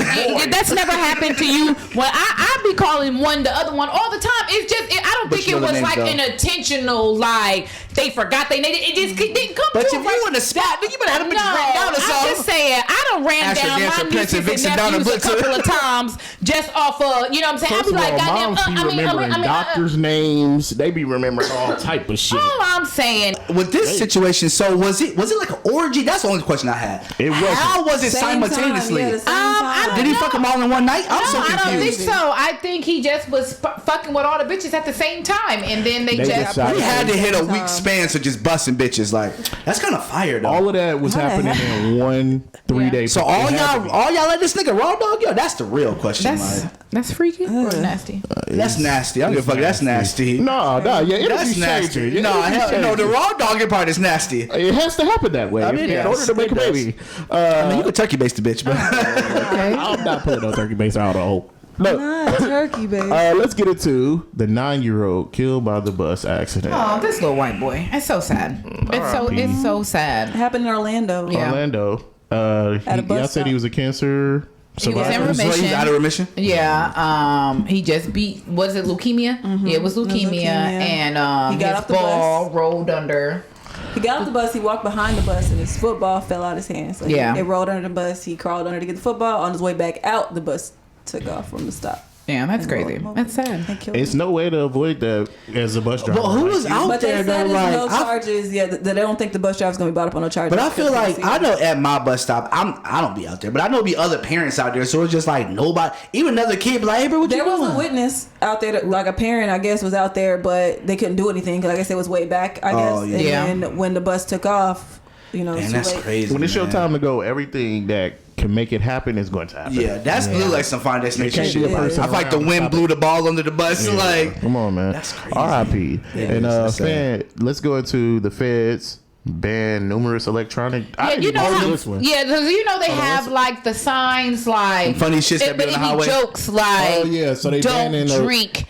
S4: that's never happened to you. Well, I be calling one the other one all the time. It's just I don't think it was like an intentional like they forgot they named it. It just didn't come.
S1: But if you in a spot, then you better have them bitches written down or something.
S4: I'm just saying I don't ran down my nieces and nephews a couple of times just off of, you know what I'm saying?
S2: First
S4: I'd be like,
S2: moms be remembering doctors' names. They be remembering all type of shit.
S4: All I'm saying.
S1: With this situation, so was it like an orgy? That's the only question I had.
S2: It was.
S1: How was it simultaneously? Did he fuck them all in one night? I'm so confused.
S4: I don't think so. I think he just was fucking with all the bitches at the same time, and then they just.
S1: He had to hit a week span to just busting bitches. Like, that's kind of fire though.
S2: All of that was happening in 1 3-day.
S1: So all y'all let this nigga raw dog? Yo, that's the real question.
S4: That's freaky or nasty.
S1: That's nasty. I don't give a fuck. That's nasty.
S2: No, yeah,
S1: that's nasty. No, the raw dogging part is nasty.
S2: It has to happen that way. I mean, in order to make a baby.
S1: I mean, you could turkey base the bitch, but
S2: okay. I'm not putting no turkey base out. Look,
S3: not turkey base.
S2: Let's get into the 9-year-old killed by the bus accident.
S4: Oh, this little white boy. It's so sad. It's so sad.
S3: It happened in Orlando.
S4: Yeah.
S2: Orlando. Y'all said he was a cancer survivor.
S4: He was in remission.
S1: He's out of remission?
S4: Yeah. He just beat, was it leukemia? Mm-hmm. Yeah, it was leukemia. And
S3: he got off the bus.
S4: Rolled under.
S3: He got off the bus, he walked behind the bus, and his football fell out his hands. So it rolled under the bus. He crawled under to get the football. On his way back out, the bus took off from the stop.
S4: Yeah, that's crazy. That's sad.
S2: It's no way to avoid that as a bus driver.
S1: But who was out there though? Like,
S3: no charges. They don't think the bus driver's gonna be brought up on no charges.
S1: But I feel like I know at my bus stop, I don't be out there, but I know be other parents out there. So it's just like nobody, even another kid, be like, hey, bro, what you doing?
S3: There was a witness out there, like a parent, I guess, was out there, but they couldn't do anything because I guess it was way back. I guess. And when the bus took off,
S1: man, that's crazy.
S2: When it's your time to go, everything that can make it happen is going to happen.
S1: Yeah, that's look like some fine destination shit. I feel like the wind blew the ball under the bus. Yeah. Like,
S2: come on, man.
S1: That's crazy.
S2: R.I.P. And let's go into the feds. Ban numerous electronic.
S4: Yeah, you know how. Yeah, because they have like the signs like
S1: funny shit that be on the highway.
S4: Jokes like,
S2: so they
S4: don't drink.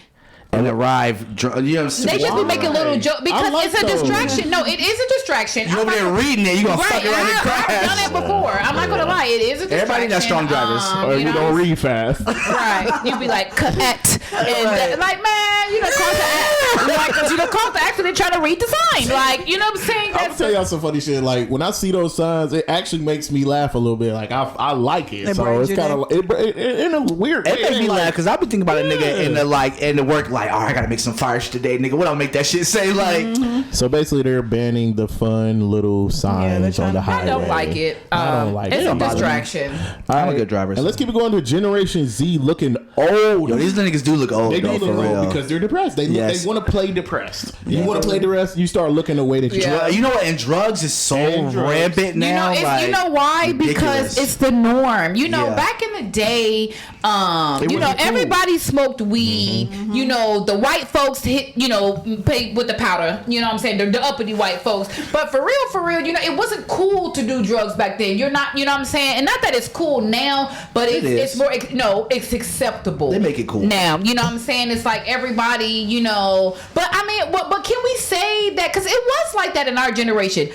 S1: And arrive,
S4: they just be making little jokes because it's a distraction. No, it is a distraction.
S1: You over there reading it, you gonna fuck around and crash.
S4: I've done it before. I'm not gonna lie, it is a distraction.
S1: Everybody not strong drivers,
S2: or you don't read fast.
S4: Right? You be like correct, and like man, you know call to act, like cause you don't call to act, and they try to read the sign, like you know what I'm saying.
S2: I'm gonna tell y'all some funny shit. Like when I see those signs, it actually makes me laugh a little bit. Like I like it, so it's kind of in a weird way.
S1: It makes me laugh because I be thinking about a nigga in the work like, oh, I gotta make some fire shit today, nigga. What I'll make that shit say like.
S2: So basically, they're banning the fun little signs on the highway.
S4: I don't like it.
S2: I don't like it.
S4: It's a distraction.
S1: I'm a good driver.
S2: And let's keep it going to Generation Z looking old.
S1: Yo, these niggas do look old.
S2: They do
S1: look
S2: old because they're depressed. They want to play depressed. You want to play depressed, you start looking the way that you.
S1: You know what? And drugs is so rampant now.
S4: You know why? Because it's the norm. You know, back in the day, everybody smoked weed. Mm-hmm. You know, the white folks pay with the powder. You know what I'm saying? The uppity white folks. But for real, it wasn't cool to do drugs back then. You're not, you know what I'm saying? And not that it's cool now, but it's more, it's acceptable.
S1: They make it cool
S4: now. You know what I'm saying? It's like everybody, but I mean, but can we say that? Because it was like that in our generation.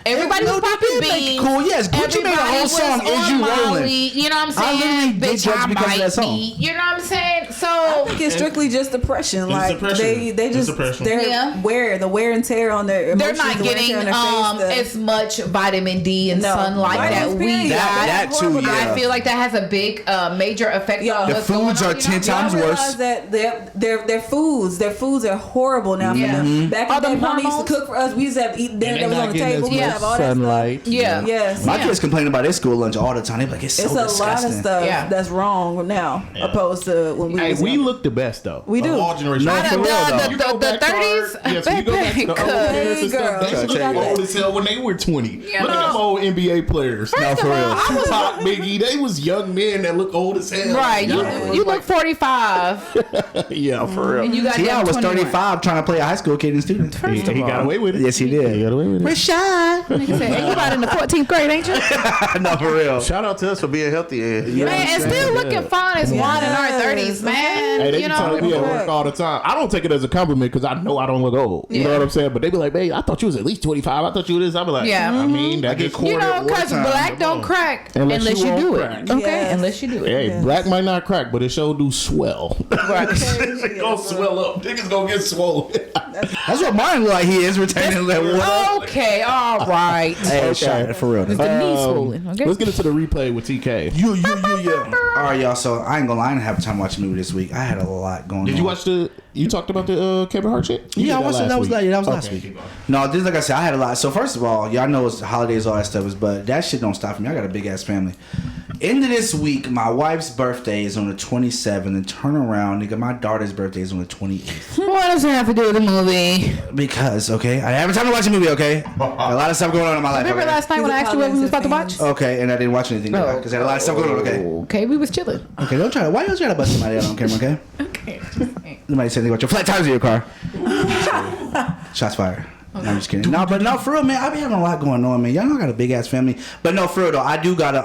S4: Everybody was popping beans.
S1: Cool, yes. Gucci made a whole song. Is you rolling?
S4: You know what I'm saying?
S1: I literally did drugs because of that song.
S4: You know what I'm saying? So
S3: I think it's strictly just depression. Like they just the wear and tear on their emotions.
S4: They're not getting as much vitamin D and sunlight that we got.
S1: That too. Yeah.
S4: I feel like that has a big major effect on
S1: the foods are 10 times worse.
S3: That their foods are horrible now.
S4: Yeah.
S3: Back in the day, mom used to cook for us. We used to have eat dinner that was on the table. Have all
S2: sunlight.
S3: That yes.
S1: My kids complain about their school lunch all the time. They're like, it's so disgusting.
S3: A lot of stuff that's wrong now, opposed to when we.
S2: We look the best though.
S3: We do.
S2: All generations.
S4: The 30s.
S2: Yes, you go back to the old parents and stuff. They look old as hell when they were 20. Look at them old NBA players.
S1: Now for real,
S2: Tupac, Biggie, they was young men that look old as hell.
S4: Right. You look 45.
S2: Yeah, for real.
S4: And you got
S1: T.I. was 35 trying to play a high school kid and student.
S2: He got away with it.
S1: Yes, he did.
S2: He got away with it.
S1: Rashad.
S4: Hey, you about in the 14th grade, ain't you?
S1: No, for real.
S2: Shout out to us for being healthy.
S4: Man, and still looking fine as wine in our 30s, man. And
S2: Hey, they
S4: you
S2: be telling
S4: know,
S2: me at work all the time. I don't take it as a compliment because I know I don't look old. You know what I'm saying? But they be like, "Babe, I thought you was at least 25. I thought you was this." I be like,
S4: Yeah.
S2: I mean, that
S1: I get
S2: gets
S1: quartered.
S4: you know, because black don't crack unless you do it. Okay,
S3: Yes.
S4: unless you do it.
S2: Hey, black might not crack, but it sure do swell.
S4: Right.
S2: It gonna swell up. Niggas gonna get swollen.
S1: That's what mine look like. He is retaining that water.
S4: Okay, all right.
S1: Hey, shot for real.
S4: It's the knee swollen. Okay.
S2: Let's get into the replay with TK.
S1: Yeah. All right, y'all. So I ain't gonna lie. I didn't have time to watch a movie this week. I had a lot going on.
S2: Did you watch you talked about the Kevin Hart shit?
S1: Yeah, I watched it. That was last
S2: Okay.
S1: week. No, this like I said, I had a lot. So first of all, y'all know it's holidays, all that stuff is, but that shit don't stop me. I got a big ass family. End of this week, my wife's birthday is on the 27th, and turn around, nigga, my daughter's birthday is on the 28th.
S4: What does it have to do with the movie?
S1: Because, okay, I have time to watch a movie, okay? A lot of stuff going on in my life.
S4: Remember last night when I asked you what we was about to watch?
S1: Okay, and I didn't watch anything because I had a lot of stuff going on, okay?
S4: Okay, we was chilling.
S1: Okay, why you trying to bust somebody out on camera, okay?
S4: Okay.
S1: Somebody said they got your flat tires in your car. Shots fired. Okay. No, I'm just kidding. No, but no, for real, man. I be having a lot going on, man. Y'all know I got a big ass family. But no, for real though, I do gotta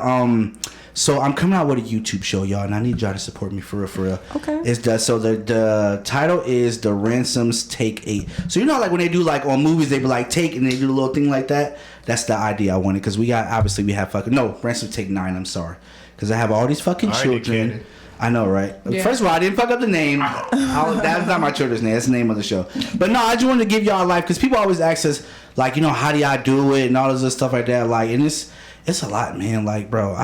S1: so I'm coming out with a YouTube show, y'all, and I need y'all to support me for real.
S3: Okay.
S1: It's the title is The Ransoms Take 8. So you know like when they do like on movies they be like take and they do a little thing like that? That's the idea I wanted because we have fucking Ransom Take 9, I'm sorry. Because I have all these fucking children. I know, right? Yeah. First of all, I didn't fuck up the name. That's not my children's name. That's the name of the show. But no, I just wanted to give y'all life because people always ask us, like, you know, how do y'all do it and all this other stuff like that. Like, and it's a lot, man. Like, bro,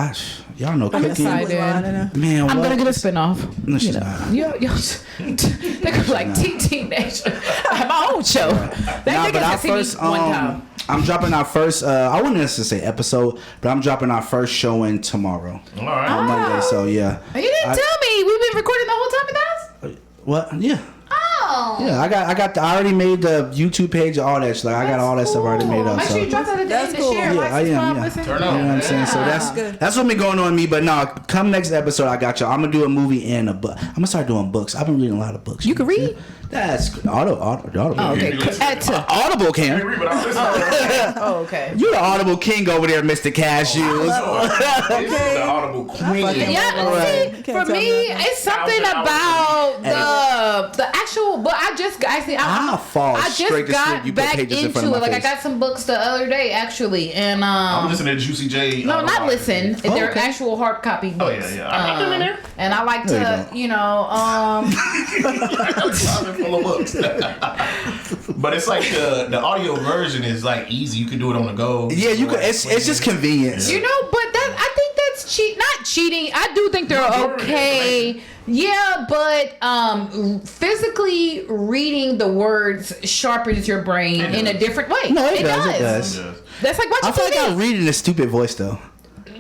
S1: y'all know cooking. Man,
S4: I'm gonna get a spinoff.
S1: No, she's not.
S4: Yo, they're gonna be like teenage. I have my own show.
S1: But our first,
S4: one time.
S1: I'm dropping our first. I wouldn't necessarily say episode, but I'm dropping our first showing tomorrow.
S2: All right.
S1: On Monday. So yeah.
S4: You didn't tell me. We've been recording the whole time with us.
S1: What? Yeah.
S4: Oh.
S1: Yeah, I already made the YouTube page, all that shit. Like, I got all that stuff already made up.
S4: Make sure you drop that at the end to share.
S1: Yeah, I am. Yeah.
S2: Turn on.
S1: You know what I'm saying? So that's what been going on with me. But no, come next episode, I got y'all. I'm gonna do a movie and a book. I'm gonna start doing books. I've been reading a lot of books.
S4: You can read?
S1: That's Audible.
S4: Oh, okay.
S1: Audible can.
S4: Oh, okay.
S1: You the Audible king over there, Mr. Cashews.
S2: Okay. The Audible queen.
S4: Yeah, see, for me, it's something about the actual book. I just got back into it. Like I got some books the other day actually, and
S2: I'm listening to Juicy J.
S4: No, not listen. They're actual hard copy books.
S2: Oh yeah.
S4: And I like to,
S2: Full of books. But it's like the audio version is like easy. You can do it on the go.
S1: Yeah, you can. It's just convenience.
S4: You know, but I think that's not cheating. I do think they're okay. Yeah, but physically reading the words sharpens your brain in a different way.
S1: No, it does.
S4: That's like watching
S1: I feel
S4: TV.
S1: like I read in a stupid voice though.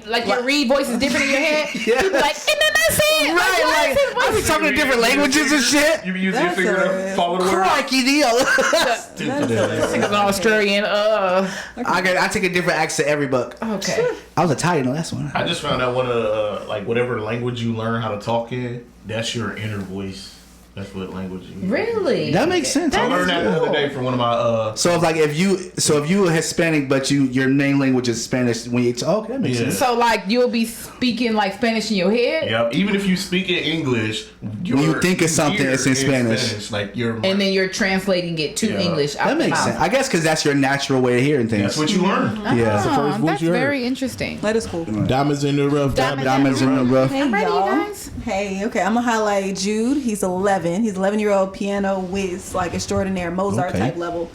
S4: Like your read voice is different in your head.
S1: Yeah.
S4: You be like, and then that's it.
S1: Right, like I be talking to different languages and shit.
S2: You be using your finger to follow the word.
S1: Crikey deal.
S4: This nigga's an Australian.
S1: I take a different accent every book.
S4: Okay.
S1: I was Italian the last one.
S2: I just found out one of the, like whatever language you learn how to talk in, that's your inner voice. That's what language you use.
S4: Really?
S1: That makes sense.
S2: I learned that the other day from one of my
S1: So if you a Hispanic but your main language is Spanish when you okay, that makes sense.
S4: So like you'll be speaking like Spanish in your head?
S2: Yep. Even if you speak in English,
S1: you think of something that's in Spanish.
S2: Like
S4: and then you're translating it to English.
S1: That makes sense. I guess because that's your natural way of hearing things.
S2: That's what you learn.
S1: Yeah.
S2: That's the first voice
S4: that's
S2: you heard.
S4: very interesting.
S3: That is cool.
S2: Diamonds in the rough.
S1: Diamonds in the rough.
S3: Hey,
S4: I'm ready, you
S3: y'all.
S4: guys.
S3: Hey, okay, I'm gonna highlight Jude. He's 11. He's 11-year-old piano whiz, like extraordinaire Mozart type level.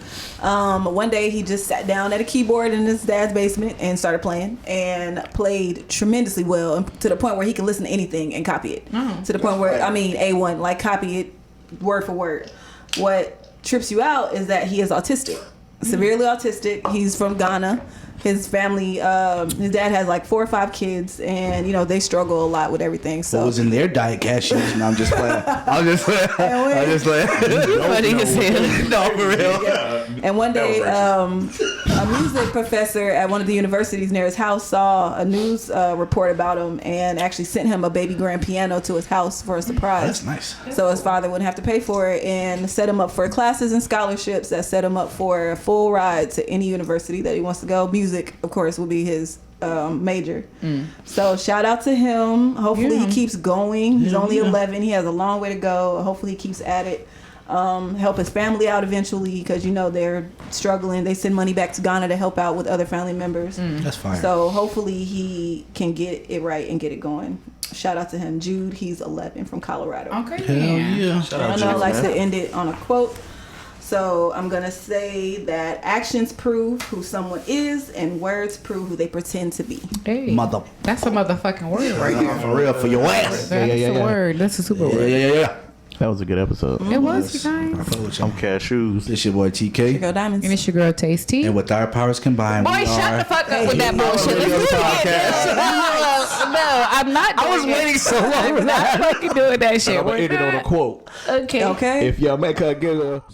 S3: One day he just sat down at a keyboard in his dad's basement and started playing and played tremendously well, and to the point where he can listen to anything and copy it. To the point where A1, like copy it word for word. What trips you out is that he is autistic, severely autistic. He's from Ghana. His family, his dad has like 4 or 5 kids, and they struggle a lot with everything. So
S1: what was in their diet cashews? No, I'm just playing. I'm just playing.
S4: You funny as hell.
S1: No, for real.
S3: Yeah. And one day, A music professor at one of the universities near his house saw a news report about him and actually sent him a baby grand piano to his house for a surprise.
S1: That's nice.
S3: So his father wouldn't have to pay for it, and set him up for classes and scholarships that set him up for a full ride to any university that he wants to go. Music, of course, will be his major. So shout out to him. Hopefully he keeps going. He's only 11. He has a long way to go. Hopefully he keeps at it. Help his family out eventually, because they're struggling. They send money back to Ghana to help out with other family members.
S1: That's fine.
S3: So hopefully he can get it right and get it going. Shout out to him. Jude, he's 11 from Colorado.
S4: Okay.
S1: Hell yeah.
S5: Shout out
S3: I
S5: to
S3: know I
S5: you,
S3: like
S5: man.
S3: to end it on a quote. So I'm going to say that actions prove who someone is and words prove who they pretend to be.
S4: Hey,
S1: Mother.
S4: that's a motherfucking word right there.
S1: For real, for your ass.
S4: That's a word. That's a super word.
S1: Yeah.
S2: That was a good episode.
S4: It was, you guys.
S5: I'm Cashews.
S1: This your boy TK.
S3: Go Diamonds.
S4: And it's your girl Tasty.
S1: And with our powers combined,
S4: Boy,
S1: we
S4: shut
S1: are...
S4: the fuck up with that bullshit. Let's do it again. No, I'm not doing
S1: I was waiting so long for
S4: I'm not
S1: that.
S4: fucking doing that shit.
S2: I'm gonna end it on a quote.
S4: Okay.
S3: Okay.
S2: If y'all make her giggle.